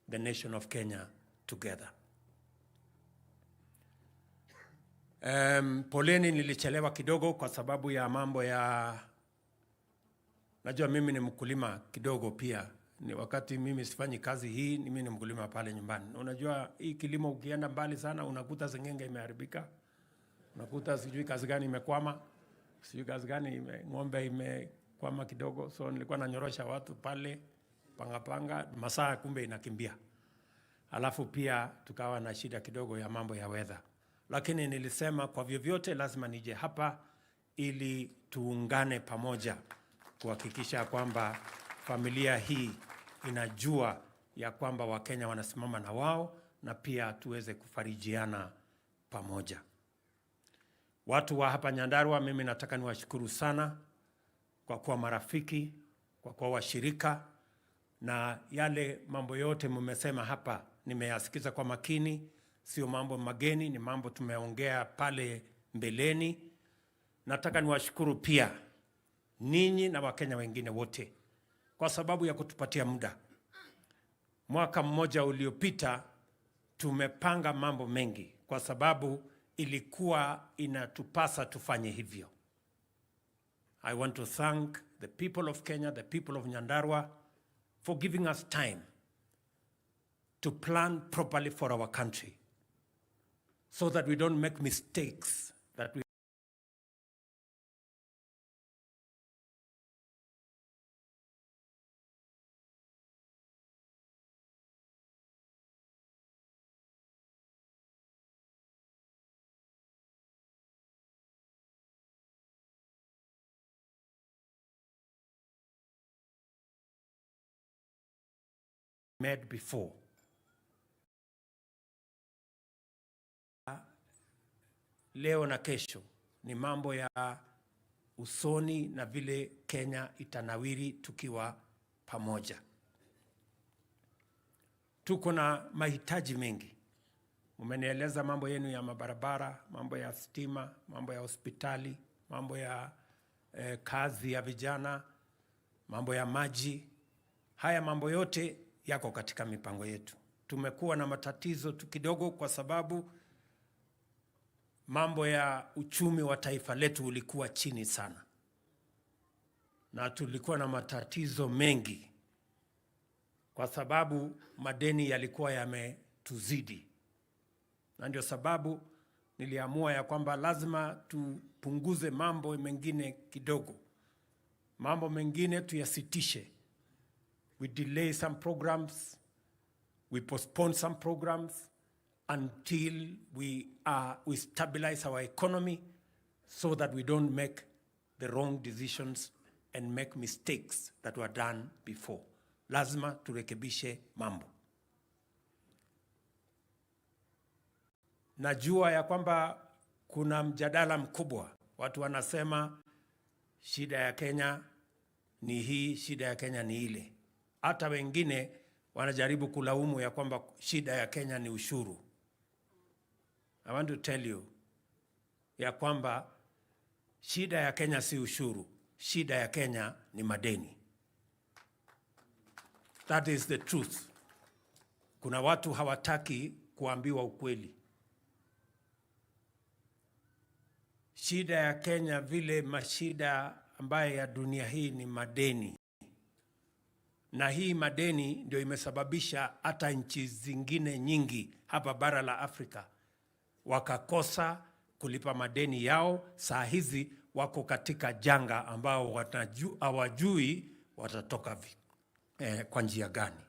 the nation of Kenya together. Poleni nilichelewa kidogo kwa sababu ya mambo ya, najua mimi ni mkulima kidogo pia. Ni wakati mimi sifanyi kazi hii, mimi ni mkulima pale nyumbani. Unajua hii kilimo ukienda mbali sana unakuta zingenge imeharibika. Unakuta sijui kazi gani imekwama. Sijui kazi gani ng'ombe imekwama kidogo. So nilikuwa nanyorosha watu pale panga masaa kumbe inakimbia. Alafu pia tukawa na shida kidogo ya mambo ya weather. Lakini nilisema kwa vyovyote lazima nije hapa ili tuungane pamoja kuhakikisha kwamba familia hii inajua ya kwamba Wakenya wanasimama na wao, na pia tuweze kufarijiana pamoja. Watu wa hapa Nyandarua, mimi nataka niwashukuru sana kwa kuwa marafiki, kwa kuwa washirika, na yale mambo yote mmesema hapa nimeyasikiza kwa makini. Sio mambo mageni, ni mambo tumeongea pale mbeleni. Nataka niwashukuru pia ninyi na Wakenya wengine wote kwa sababu ya kutupatia muda. Mwaka mmoja uliopita tumepanga mambo mengi kwa sababu ilikuwa inatupasa tufanye hivyo. I want to thank the people of Kenya, the people of Nyandarua for giving us time to plan properly for our country, so that we don't make mistakes that we made before. Leo na kesho ni mambo ya usoni na vile Kenya itanawiri tukiwa pamoja. Tuko na mahitaji mengi. Mmenieleza mambo yenu ya mabarabara, mambo ya stima, mambo ya hospitali, mambo ya kazi ya vijana, mambo ya maji. Haya mambo yote yako katika mipango yetu. Tumekuwa na matatizo kidogo kwa sababu mambo ya uchumi wa taifa letu ulikuwa chini sana, na tulikuwa na matatizo mengi kwa sababu madeni yalikuwa yametuzidi, na ndio sababu niliamua ya kwamba lazima tupunguze mambo mengine kidogo, mambo mengine tuyasitishe. We delay some programs, we postpone some programs until we stabilize our economy, so that we don't make the wrong decisions and make mistakes that were done before. Lazima turekebishe mambo. Najua ya kwamba kuna mjadala mkubwa. Watu wanasema shida ya Kenya ni hii, shida ya Kenya ni ile. Hata wengine wanajaribu kulaumu ya kwamba shida ya Kenya ni ushuru. I want to tell you ya kwamba shida ya Kenya si ushuru. Shida ya Kenya ni madeni. That is the truth. Kuna watu hawataki kuambiwa ukweli. Shida ya Kenya vile mashida ambayo ya dunia hii ni madeni. Na hii madeni ndio imesababisha hata nchi zingine nyingi hapa bara la Afrika wakakosa kulipa madeni yao. Saa hizi wako katika janga ambao hawajui watatoka kwa njia gani.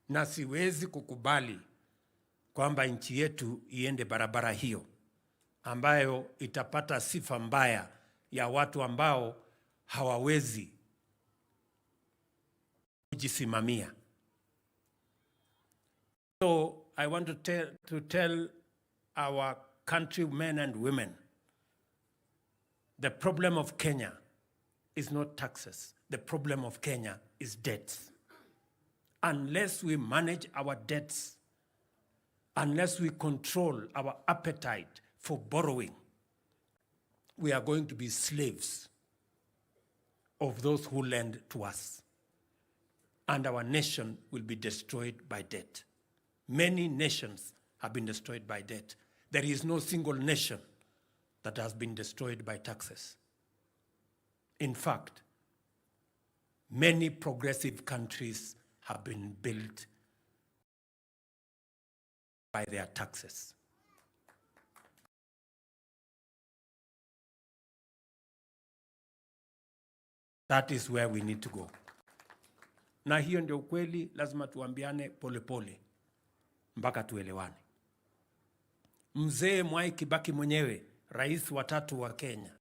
Na siwezi kukubali kwamba nchi yetu iende barabara hiyo ambayo itapata sifa mbaya ya watu ambao hawawezi kujisimamia. So I want to tell our countrymen and women, the problem of Kenya is not taxes. The problem of Kenya is debts. Unless we manage our debts, unless we control our appetite for borrowing, we are going to be slaves of those who lend to us. And our nation will be destroyed by debt. Many nations have been destroyed by debt. There is no single nation that has been destroyed by taxes. In fact, many progressive countries have been built by their taxes. That is where we need to go. Na hiyo ndio ukweli, lazima tuambiane polepole mpaka tuelewane. Mzee Mwai Kibaki mwenyewe, rais wa 3 wa Kenya,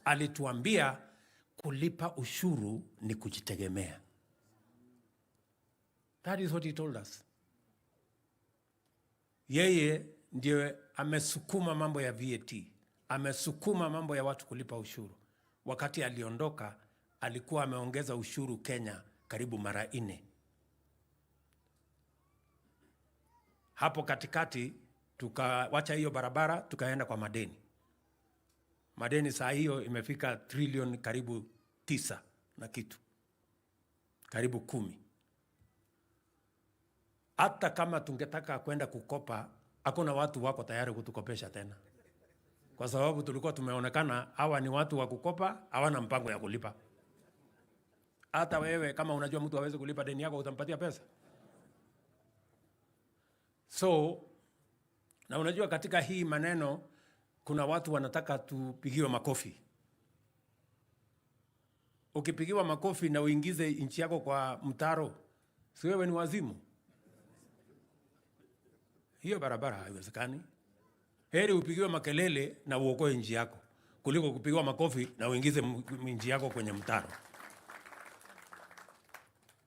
alituambia kulipa ushuru ni kujitegemea. That is what he told us. Yeye ndiye amesukuma mambo ya VAT, amesukuma mambo ya watu kulipa ushuru. Wakati aliondoka, alikuwa ameongeza ushuru Kenya karibu mara 4. Hapo katikati tukawacha hiyo barabara, tukaenda kwa madeni. Madeni saa hiyo imefika trilioni karibu 9 na kitu, karibu 10. Hata kama tungetaka kwenda kukopa, hakuna watu wako tayari kutukopesha tena, kwa sababu tulikuwa tumeonekana hawa ni watu wa kukopa, hawana mpango ya kulipa. Hata wewe kama unajua mtu hawezi kulipa deni yako, utampatia pesa? So, na unajua katika hii maneno kuna watu wanataka tupigiwe makofi. Ukipigiwa makofi na uingize nchi yako kwa mtaro, si wewe ni wazimu? Hiyo barabara haiwezekani. Heri upigiwe makelele na uokoe nchi yako kuliko kupigiwa makofi na uingize nchi yako kwenye mtaro.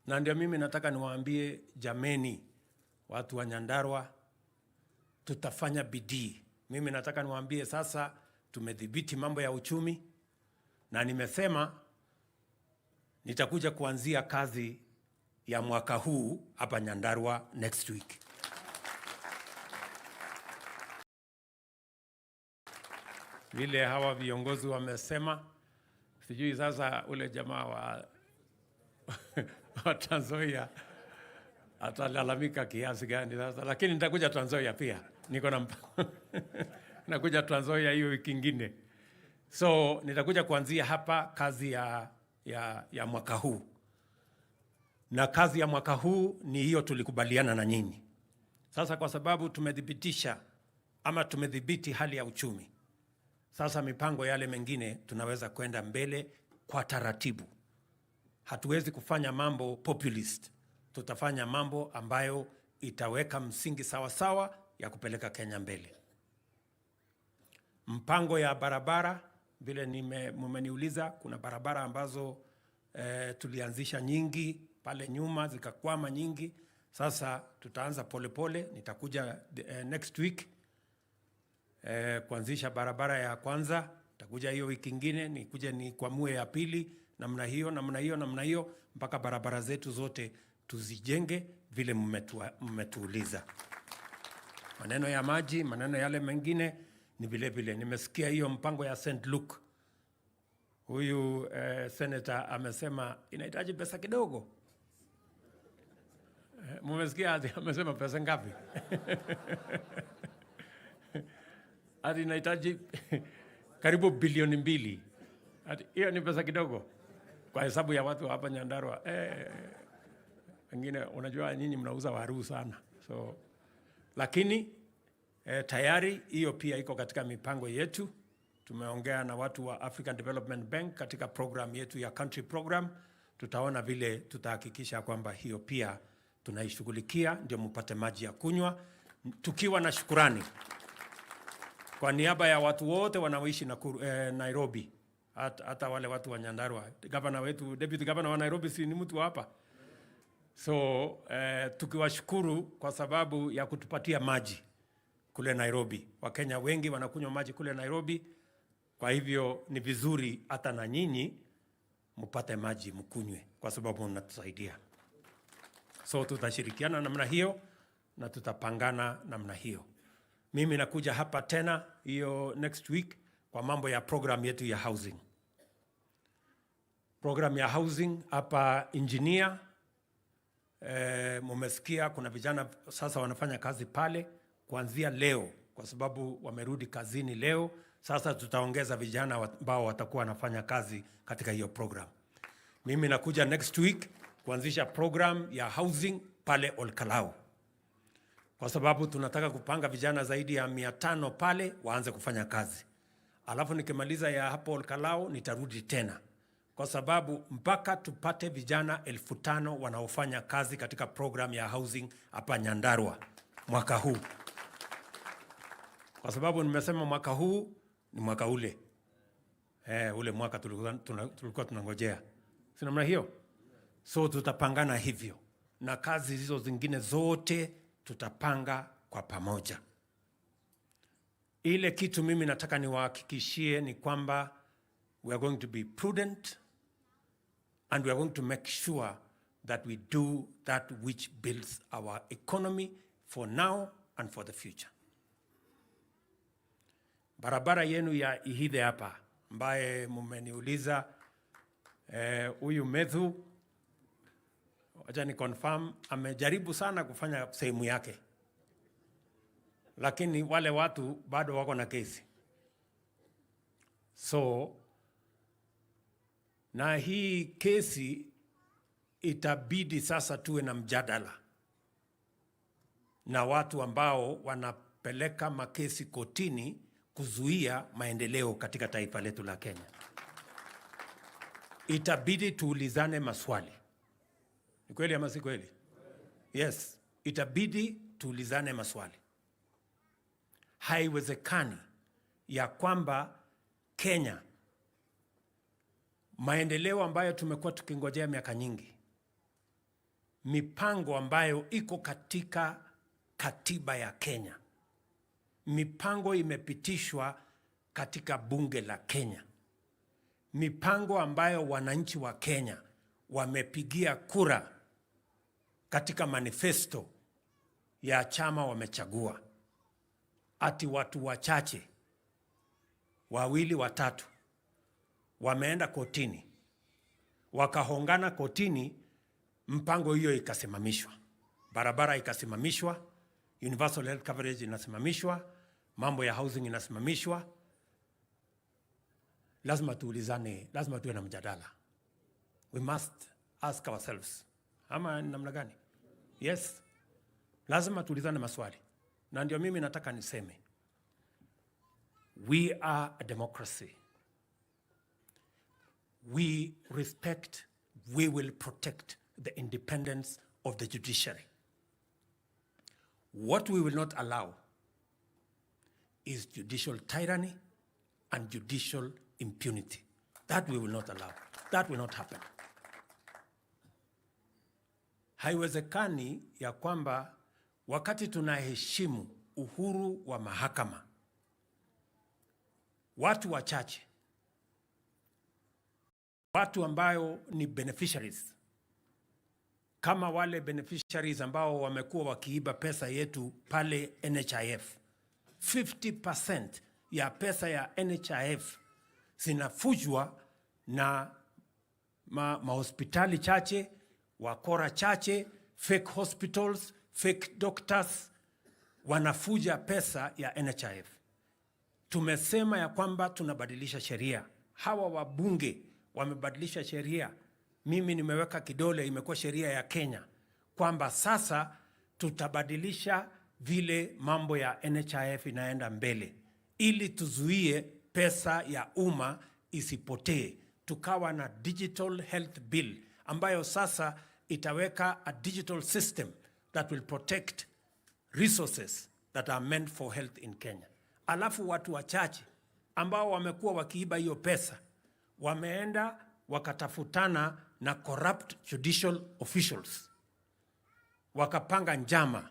Na ndio mimi nataka niwaambie, jameni, watu wa Nyandarua, tutafanya bidii. Mimi nataka niwaambie sasa tumedhibiti mambo ya uchumi, na nimesema nitakuja kuanzia kazi ya mwaka huu hapa Nyandarua next week. Vile hawa viongozi wamesema, sijui sasa ule jamaa wa Trans Nzoia atalalamika kiasi gani sasa, lakini nitakuja Trans Nzoia pia. Niko na nakuja Trans Nzoia hiyo wiki nyingine. So nitakuja kuanzia hapa kazi ya mwaka huu. Na kazi ya mwaka huu ni hiyo tulikubaliana na nyinyi. Sasa kwa sababu tumedhibitisha ama tumedhibiti hali ya uchumi, sasa mipango yale mengine tunaweza kwenda mbele kwa taratibu. Hatuwezi kufanya mambo populist. Tutafanya mambo ambayo itaweka msingi sawa sawa ya kupeleka Kenya mbele. Mpango ya barabara, vile mmeniuliza, kuna barabara ambazo tulianzisha nyingi pale nyuma zikakwama nyingi. Sasa tutaanza polepole. Nitakuja next week kuanzisha barabara ya kwanza takuja hiyo wiki ingine nikuje nikwamue ya pili, namna hiyo mpaka barabara zetu zote tuzijenge vile mmetuuliza. Maneno ya maji, maneno yale mengine ni vile vile. Nimesikia hiyo mpango ya St. Luke. Huyu senator amesema inahitaji pesa kidogo. Mmesikia amesema pesa ngapi? Hadi inahitaji karibu bilioni 2. Hiyo ni pesa kidogo kwa hesabu ya watu hapa Nyandarua. Wengine unajua nyinyi mnauza waru sana. So lakini tayari hiyo pia iko katika mipango yetu. Tumeongea na watu wa African Development Bank katika program yetu ya country program. Tutaona vile tutahakikisha kwamba hiyo pia tunaishughulikia ndio mpate maji ya kunywa, tukiwa na shukrani kwa niaba ya watu wote wanaoishi Nairobi, hata wale watu wa Nyandarua. Gavana wetu, deputy governor wa Nairobi si ni mtu hapa. So tukiwashukuru kwa sababu ya kutupatia maji kule Nairobi. Wakenya wengi wanakunywa maji kule Nairobi. Kwa hivyo ni vizuri hata na nyinyi mpate maji mkunywe kwa sababu mnatusaidia. So tutashirikiana namna hiyo na tutapangana namna hiyo. Mimi nakuja hapa tena hiyo next week kwa mambo ya program yetu ya housing. Program ya housing hapa engineer, mumesikia kuna vijana sasa wanafanya kazi pale kuanzia leo kwa sababu wamerudi kazini leo. Sasa tutaongeza vijana ambao watakuwa wanafanya kazi katika hiyo program. Mimi nakuja next week kuanzisha program ya housing pale Olkalau, kwa sababu tunataka kupanga vijana zaidi ya 500 pale waanze kufanya kazi. Alafu nikimaliza ya hapo Olkalau nitarudi tena, kwa sababu mpaka tupate vijana 5,000 wanaofanya kazi katika program ya housing hapa Nyandarua mwaka huu. Kwa sababu nimesema mwaka huu ni mwaka ule. Ule mwaka tulikuwa tunangojea. Si namna hiyo? So tutapangana hivyo. Na kazi hizo zingine zote tutapanga kwa pamoja. Ile kitu mimi nataka niwahakikishie ni kwamba we are going to be prudent and we are going to make sure that we do that which builds our economy for now and for the future. Barabara yenu ya Ihithe hapa ambaye mumeniuliza, huyu Methu, wacha ni confirm, amejaribu sana kufanya sehemu yake, lakini wale watu bado wako na kesi. So na hii kesi itabidi sasa tuwe na mjadala na watu ambao wanapeleka makesi kotini kuzuia maendeleo katika taifa letu la Kenya. Itabidi tuulizane maswali. Ni kweli ama si kweli? Yes, itabidi tuulizane maswali. Haiwezekani ya kwamba Kenya, maendeleo ambayo tumekuwa tukingojea miaka nyingi, mipango ambayo iko katika katiba ya Kenya, mipango imepitishwa katika bunge la Kenya, mipango ambayo wananchi wa Kenya wamepigia kura katika manifesto ya chama wamechagua, ati watu wachache 2, 3 wameenda kotini, wakahongana kotini, mpango hiyo ikasimamishwa, barabara ikasimamishwa, universal health coverage inasimamishwa, mambo ya housing inasimamishwa. Lazima tuulizane, lazima tuwe na mjadala. We must ask ourselves, ama namna gani? Yes, lazima tuulizane maswali. Na ndio mimi nataka niseme, we are a democracy. We respect, we will protect the independence of the judiciary. What we will not allow is judicial tyranny and judicial impunity. That we will not allow. That will not happen. Haiwezekani ya kwamba wakati tunaheshimu uhuru wa mahakama, watu wachache watu ambayo ni beneficiaries, kama wale beneficiaries ambao wamekuwa wakiiba pesa yetu pale NHIF. 50% ya pesa ya NHIF zinafujwa na mahospitali chache, wakora chache, fake hospitals, fake doctors, wanafuja pesa ya NHIF. Tumesema ya kwamba tunabadilisha sheria. Hawa wabunge wamebadilisha sheria. Mimi nimeweka kidole, imekuwa sheria ya Kenya, kwamba sasa tutabadilisha vile mambo ya NHIF inaenda mbele, ili tuzuie pesa ya umma isipotee. Tukawa na digital health bill ambayo sasa itaweka a digital system that will protect resources that are meant for health in Kenya. Alafu watu wachache ambao wamekuwa wakiiba hiyo pesa wameenda wakatafutana na corrupt judicial officials, wakapanga njama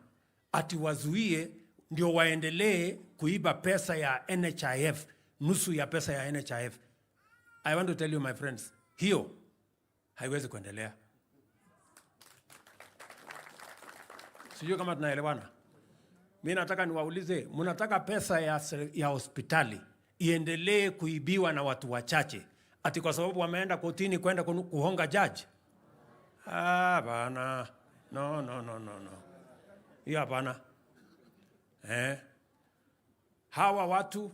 ati wazuie ndio waendelee kuiba pesa ya NHIF, nusu ya pesa ya NHIF. I want to tell you my friends, hiyo haiwezi kuendelea. Sijui kama tunaelewana. Mimi nataka niwaulize, mnataka pesa ya hospitali iendelee kuibiwa na watu wachache ati kwa sababu wameenda kotini kwenda kuhonga judge? Bana. No. Hiyo hapana. Hawa watu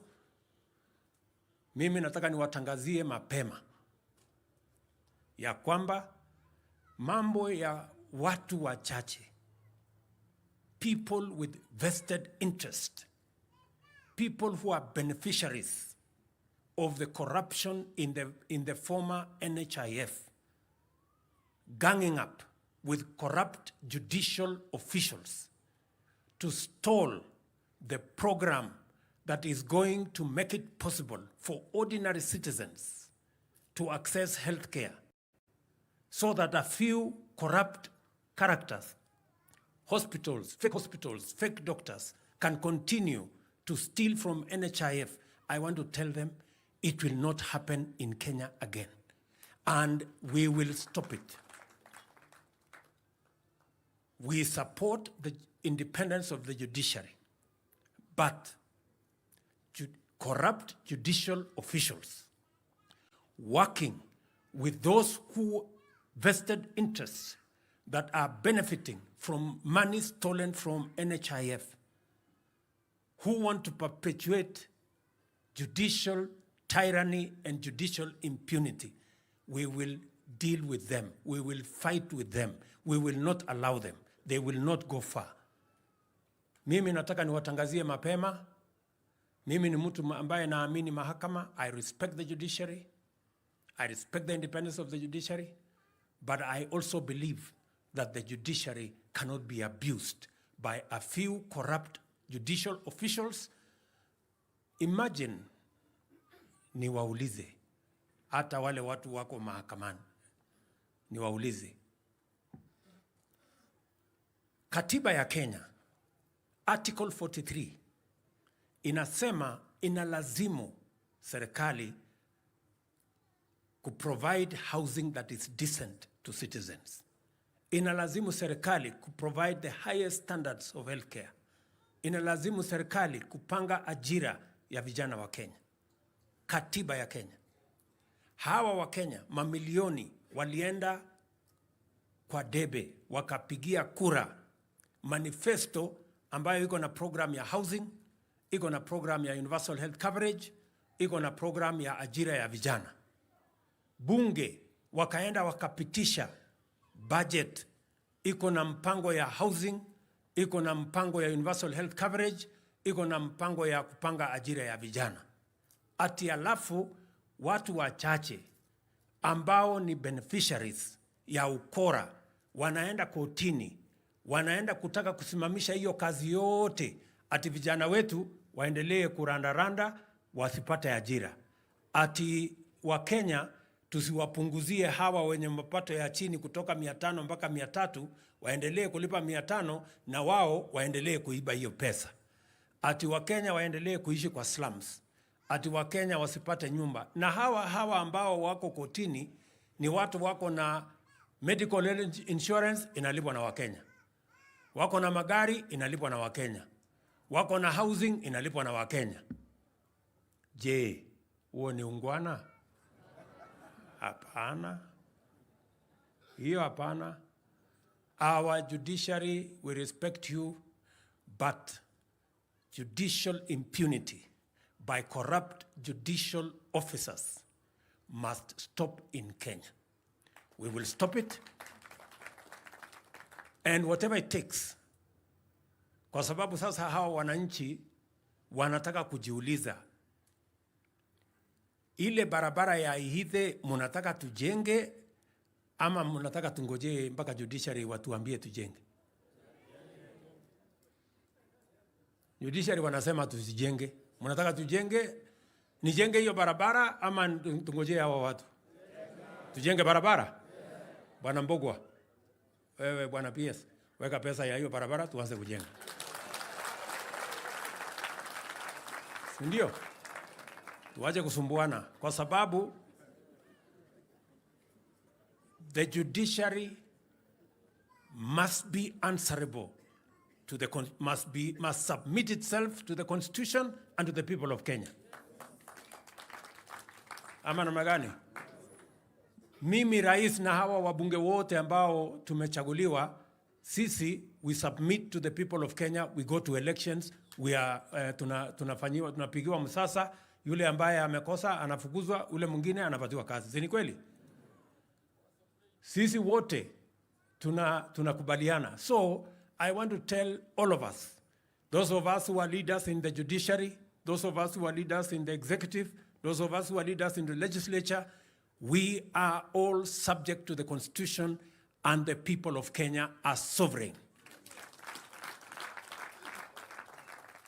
mimi nataka niwatangazie mapema ya kwamba mambo ya watu wachache, people with vested interest, people who are beneficiaries of the corruption in the former NHIF, ganging up with corrupt judicial officials to stall the program that is going to make it possible for ordinary citizens to access health care, so that a few corrupt characters, hospitals, fake doctors, can continue to steal from NHIF. I want to tell them it will not happen in Kenya again, and we will stop it. We support the independence of the judiciary, but corrupt judicial officials working with those who vested interests that are benefiting from money stolen from NHIF, who want to perpetuate judicial tyranny and judicial impunity, we will deal with them. We will fight with them. We will not allow them. They will not go far. Mimi nataka niwatangazie mapema. Mimi ni mtu ambaye naamini mahakama. I respect the judiciary. I respect the independence of the judiciary. But I also believe that the judiciary cannot be abused by a few corrupt judicial officials. Imagine, niwaulize, hata wale watu wako mahakamani, niwaulize, katiba ya Kenya, Article 43, inasema inalazimu serikali kuprovide housing that is decent to citizens. Inalazimu serikali kuprovide the highest standards of healthcare. Inalazimu serikali kupanga ajira ya vijana wa Kenya. Katiba ya Kenya. Hawa wa Kenya mamilioni walienda kwa debe wakapigia kura manifesto ambayo iko na program ya housing, iko na program ya universal health coverage, iko na program ya ajira ya vijana. Bunge wakaenda wakapitisha budget, iko na mpango ya housing, iko na mpango ya universal health coverage, iko na mpango ya kupanga ajira ya vijana. Ati alafu watu wachache ambao ni beneficiaries ya ukora wanaenda kotini, wanaenda kutaka kusimamisha hiyo kazi yote, ati vijana wetu waendelee kurandaranda wasipate ajira. Ati wa Kenya tusiwapunguzie hawa wenye mapato ya chini kutoka 500 mpaka 300, waendelee kulipa 500 na wao waendelee kuiba hiyo pesa. Ati wa Kenya waendelee kuishi kwa slums. Ati wa Kenya wasipate nyumba. Na hawa ambao wako kotini ni watu wako na medical insurance inalipwa na Wakenya. Wako na magari inalipwa na Wakenya. Wako na housing inalipwa na Wakenya. Je, huo ni ungwana? Hapana. Hiyo hapana. Our judiciary, we respect you, but judicial impunity by corrupt judicial officers must stop in Kenya. We will stop it, and whatever it takes. Kwa sababu sasa hawa wananchi wanataka kujiuliza, ile barabara ya Ihithe munataka tujenge ama munataka tungoje mpaka judiciary watuambie tujenge? Judiciary wanasema tusijenge. Munataka tujenge, nijenge hiyo barabara ama tungoje hawa watu? Tujenge barabara? Bwana Mbogwa, wewe bwana PS, weka pesa ya hiyo barabara tuanze kujenga. Ndio. Tuache kusumbuana kwa sababu the judiciary must be answerable to the must submit itself to the constitution and to the people of Kenya. Ama namna gani? Mimi rais na hawa wabunge wote ambao tumechaguliwa, sisi we submit to the people of Kenya, we go to elections, we are tunapigiwa msasa, yule ambaye amekosa anafukuzwa, yule mwingine anapatiwa kazi. Si ni kweli? Sisi wote tunakubaliana. So I want to tell all of us, those of us who are leaders in the judiciary, those of us who are leaders in the executive, those of us who are leaders in the legislature, we are all subject to the constitution and the people of Kenya are sovereign.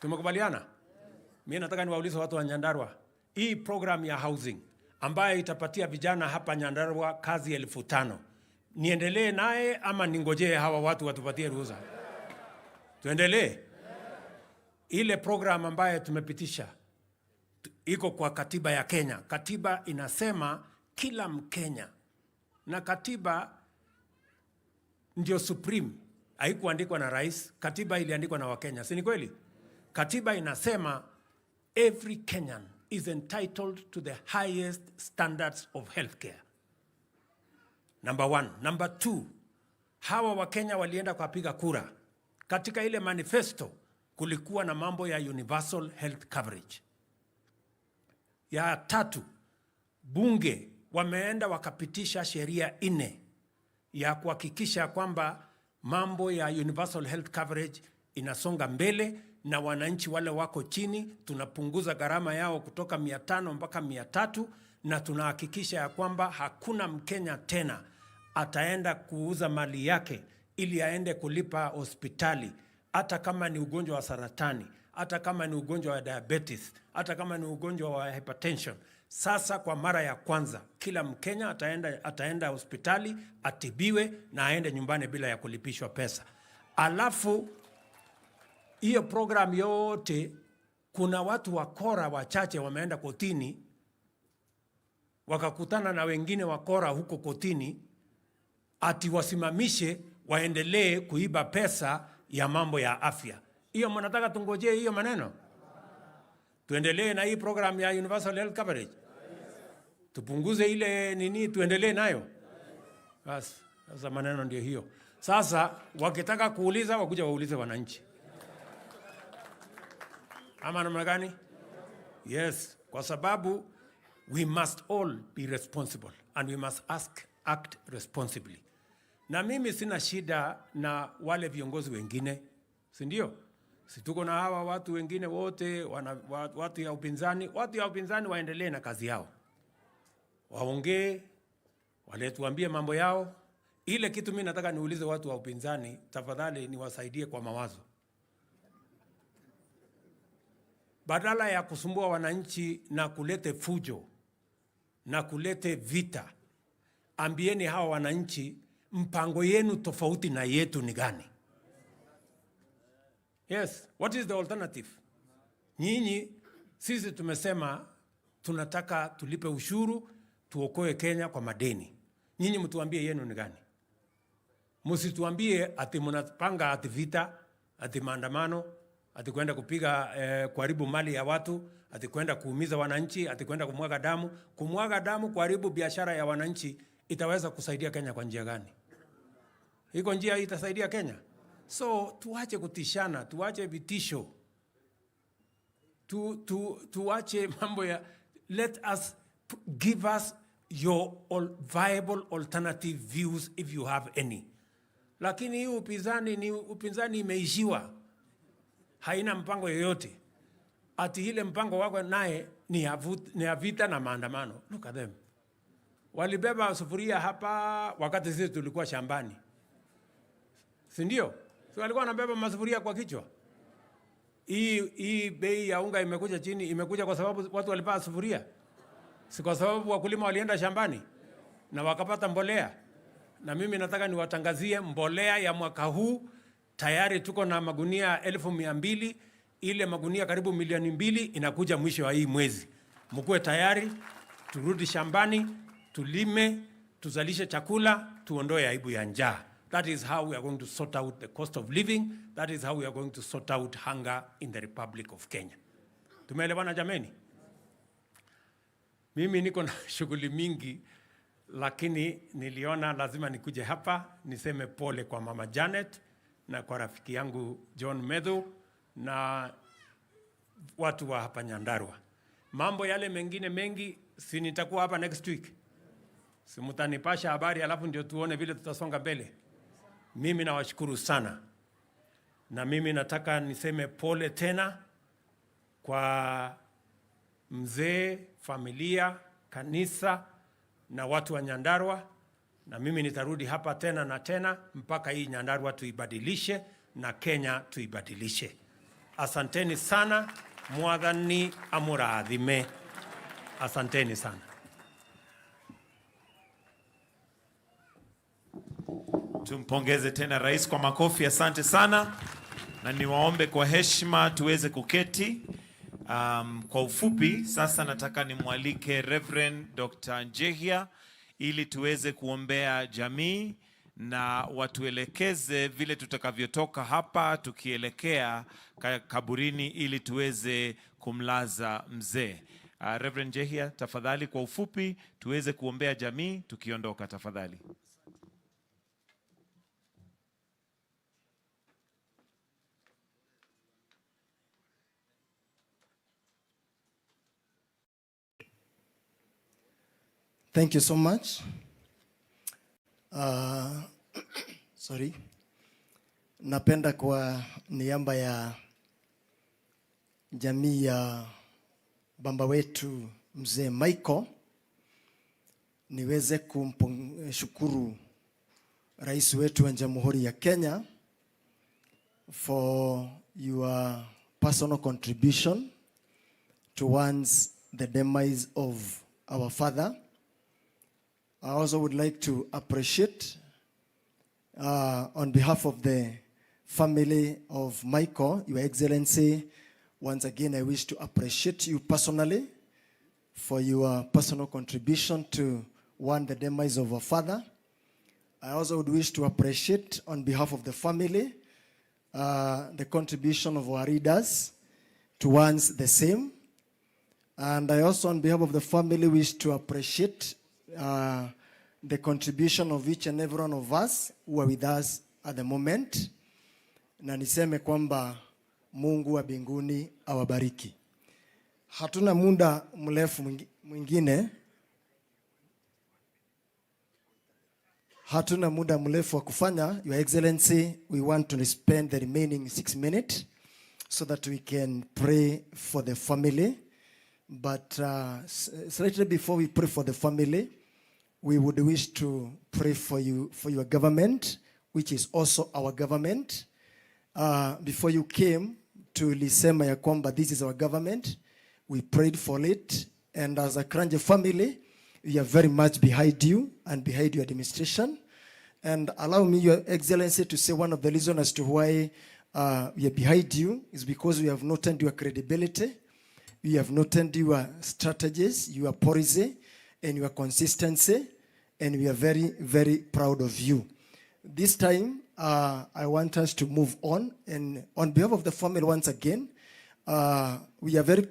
Tumekubaliana? Mimi nataka niwaulize watu wa Nyandarua, hii program ya housing ambayo itapatia vijana hapa Nyandarua kazi 5,000. Niendelee naye ama ningojee hawa watu watupatie ruhusa? Tuendelee. Ile program ambayo tumepitisha iko kwa katiba ya Kenya. Katiba inasema kila Mkenya, na katiba ndio supreme, haikuandikwa na rais. Katiba iliandikwa na Wakenya, si ni kweli? Katiba inasema every Kenyan is entitled to the highest standards of healthcare. Number 1. Number 2, hawa Wakenya walienda kupiga kura. Katika ile manifesto kulikuwa na mambo ya universal health coverage. Ya 3, bunge wameenda wakapitisha sheria 4 ya kuhakikisha kwamba mambo ya universal health coverage inasonga mbele, na wananchi wale wako chini tunapunguza gharama yao kutoka 500 mpaka 300, na tunahakikisha ya kwamba hakuna Mkenya tena ataenda kuuza mali yake ili aende kulipa hospitali, hata kama ni ugonjwa wa saratani, hata kama ni ugonjwa wa diabetes, hata kama ni ugonjwa wa hypertension. Sasa kwa mara ya kwanza kila Mkenya ataenda hospitali atibiwe na aende nyumbani bila ya kulipishwa pesa. Alafu hiyo program yote, kuna watu wakora wachache wameenda kotini wakakutana na wengine wakora huko kotini, ati wasimamishe waendelee kuiba pesa ya mambo ya afya. Hiyo mnataka tungojee hiyo maneno? Tuendelee na hii program ya universal health coverage? Tupunguze ile nini, tuendelee nayo? Basi, sasa maneno ndio hiyo. Sasa wakitaka kuuliza wakuja waulize wananchi. Ama namna gani? Yes, kwa sababu we must all be responsible and we must act responsibly. Na mimi sina shida na wale viongozi wengine, si ndio? Si tuko na hawa watu wengine wote, watu ya upinzani. Watu ya upinzani waendelee na kazi yao, waongee, waletuambie mambo yao. Ile kitu mimi nataka niulize watu wa upinzani, tafadhali niwasaidie kwa mawazo. Badala ya kusumbua wananchi na kulete fujo na kulete vita, ambieni hawa wananchi mpango yenu tofauti na yetu ni gani? Yes, what is the alternative? Nyinyi, sisi tumesema tunataka tulipe ushuru, tuokoe Kenya kwa madeni. Nyinyi mtuambie yenu ni gani? Msituambie ati mnapanga ati vita, ati maandamano, ati kwenda kupiga kuharibu mali ya watu, ati kwenda kuumiza wananchi, ati kwenda kumwaga damu. Kumwaga damu, kuharibu biashara ya wananchi itaweza kusaidia Kenya kwa njia gani? Iko njia itasaidia Kenya? So tuache kutishana, tuache vitisho. Tuache mambo ya, let us give us your viable alternative views if you have any. Lakini hii upinzani imeishiwa. Haina mpango yoyote. Ati ile mpango wako naye ni ya vita na maandamano. Look at them. Walibeba sufuria hapa wakati sisi tulikuwa shambani. Si ndio? So walikuwa wanabeba masufuria kwa kichwa. Hii bei ya unga imekuja chini, imekuja kwa sababu watu walipaa sufuria. Si kwa sababu wakulima walienda shambani na wakapata mbolea. Na mimi nataka niwatangazie mbolea ya mwaka huu tayari tuko na magunia 1,200, ile magunia karibu 2,000,000 inakuja mwisho wa hii mwezi. Mkuwe tayari, turudi shambani, tulime, tuzalishe chakula, tuondoe aibu ya njaa. That is how we are going to sort out the cost of living. That is how we are going to sort out hunger in the Republic of Kenya. Tumeelewana jameni? Mimi niko na shughuli mingi, lakini niliona lazima nikuje hapa niseme pole kwa Mama Janet na kwa rafiki yangu John Medhu na watu wa hapa Nyandarua. Mambo yale mengine mengi si nitakuwa hapa next week. Si mtanipasha habari alafu ndio tuone vile tutasonga mbele. Mimi nawashukuru sana. Na mimi nataka niseme pole tena kwa mzee, familia, kanisa na watu wa Nyandarua. Na mimi nitarudi hapa tena na tena mpaka hii Nyandarua tuibadilishe na Kenya tuibadilishe. Asanteni sana. Mwathani amurathime. Asanteni sana. Tumpongeze tena rais kwa makofi. Asante sana. Na niwaombe kwa heshima tuweze kuketi. Kwa ufupi sasa nataka nimwalike Reverend Dr. Njehia ili tuweze kuombea jamii na watuelekeze vile tutakavyotoka hapa tukielekea kaburini ili tuweze kumlaza mzee. Reverend Njehia, tafadhali kwa ufupi tuweze kuombea jamii tukiondoka tafadhali. Thank you so much. Napenda kwa niaba ya jamii ya baba wetu mzee Michael niweze kumshukuru rais wetu wa Jamhuri ya Kenya for your personal contribution towards the demise of our father. I also would like to appreciate on behalf of the family of Michael, Your Excellency, once again I wish to appreciate you personally for your personal contribution to the demise of our father. I also would wish to appreciate on behalf of the family the contribution of our leaders towards the same. And I also on behalf of the family wish to appreciate the contribution of each and every one of us who are with us at the moment. Na niseme kwamba Mungu wa mbinguni awabariki. Hatuna muda mrefu mwingine. Hatuna muda mrefu wa kufanya. Your Excellency, we want to spend the remaining 6 minutes so that we can pray for the family. But slightly before we pray for the family, we would wish to pray for you, for your government, which is also our government. Before you came to lisema ya kwamba this is our government, we prayed for it. And as a Kranje family, we are very much behind you and behind your administration. And allow me, Your Excellency, to say one of the reasons as to why we are behind you is because we have noted your credibility. We have noted your strategies, your policy, and your consistency. and we are very, very proud of you. This time, I want us to move on, and on behalf of the family once again, we are very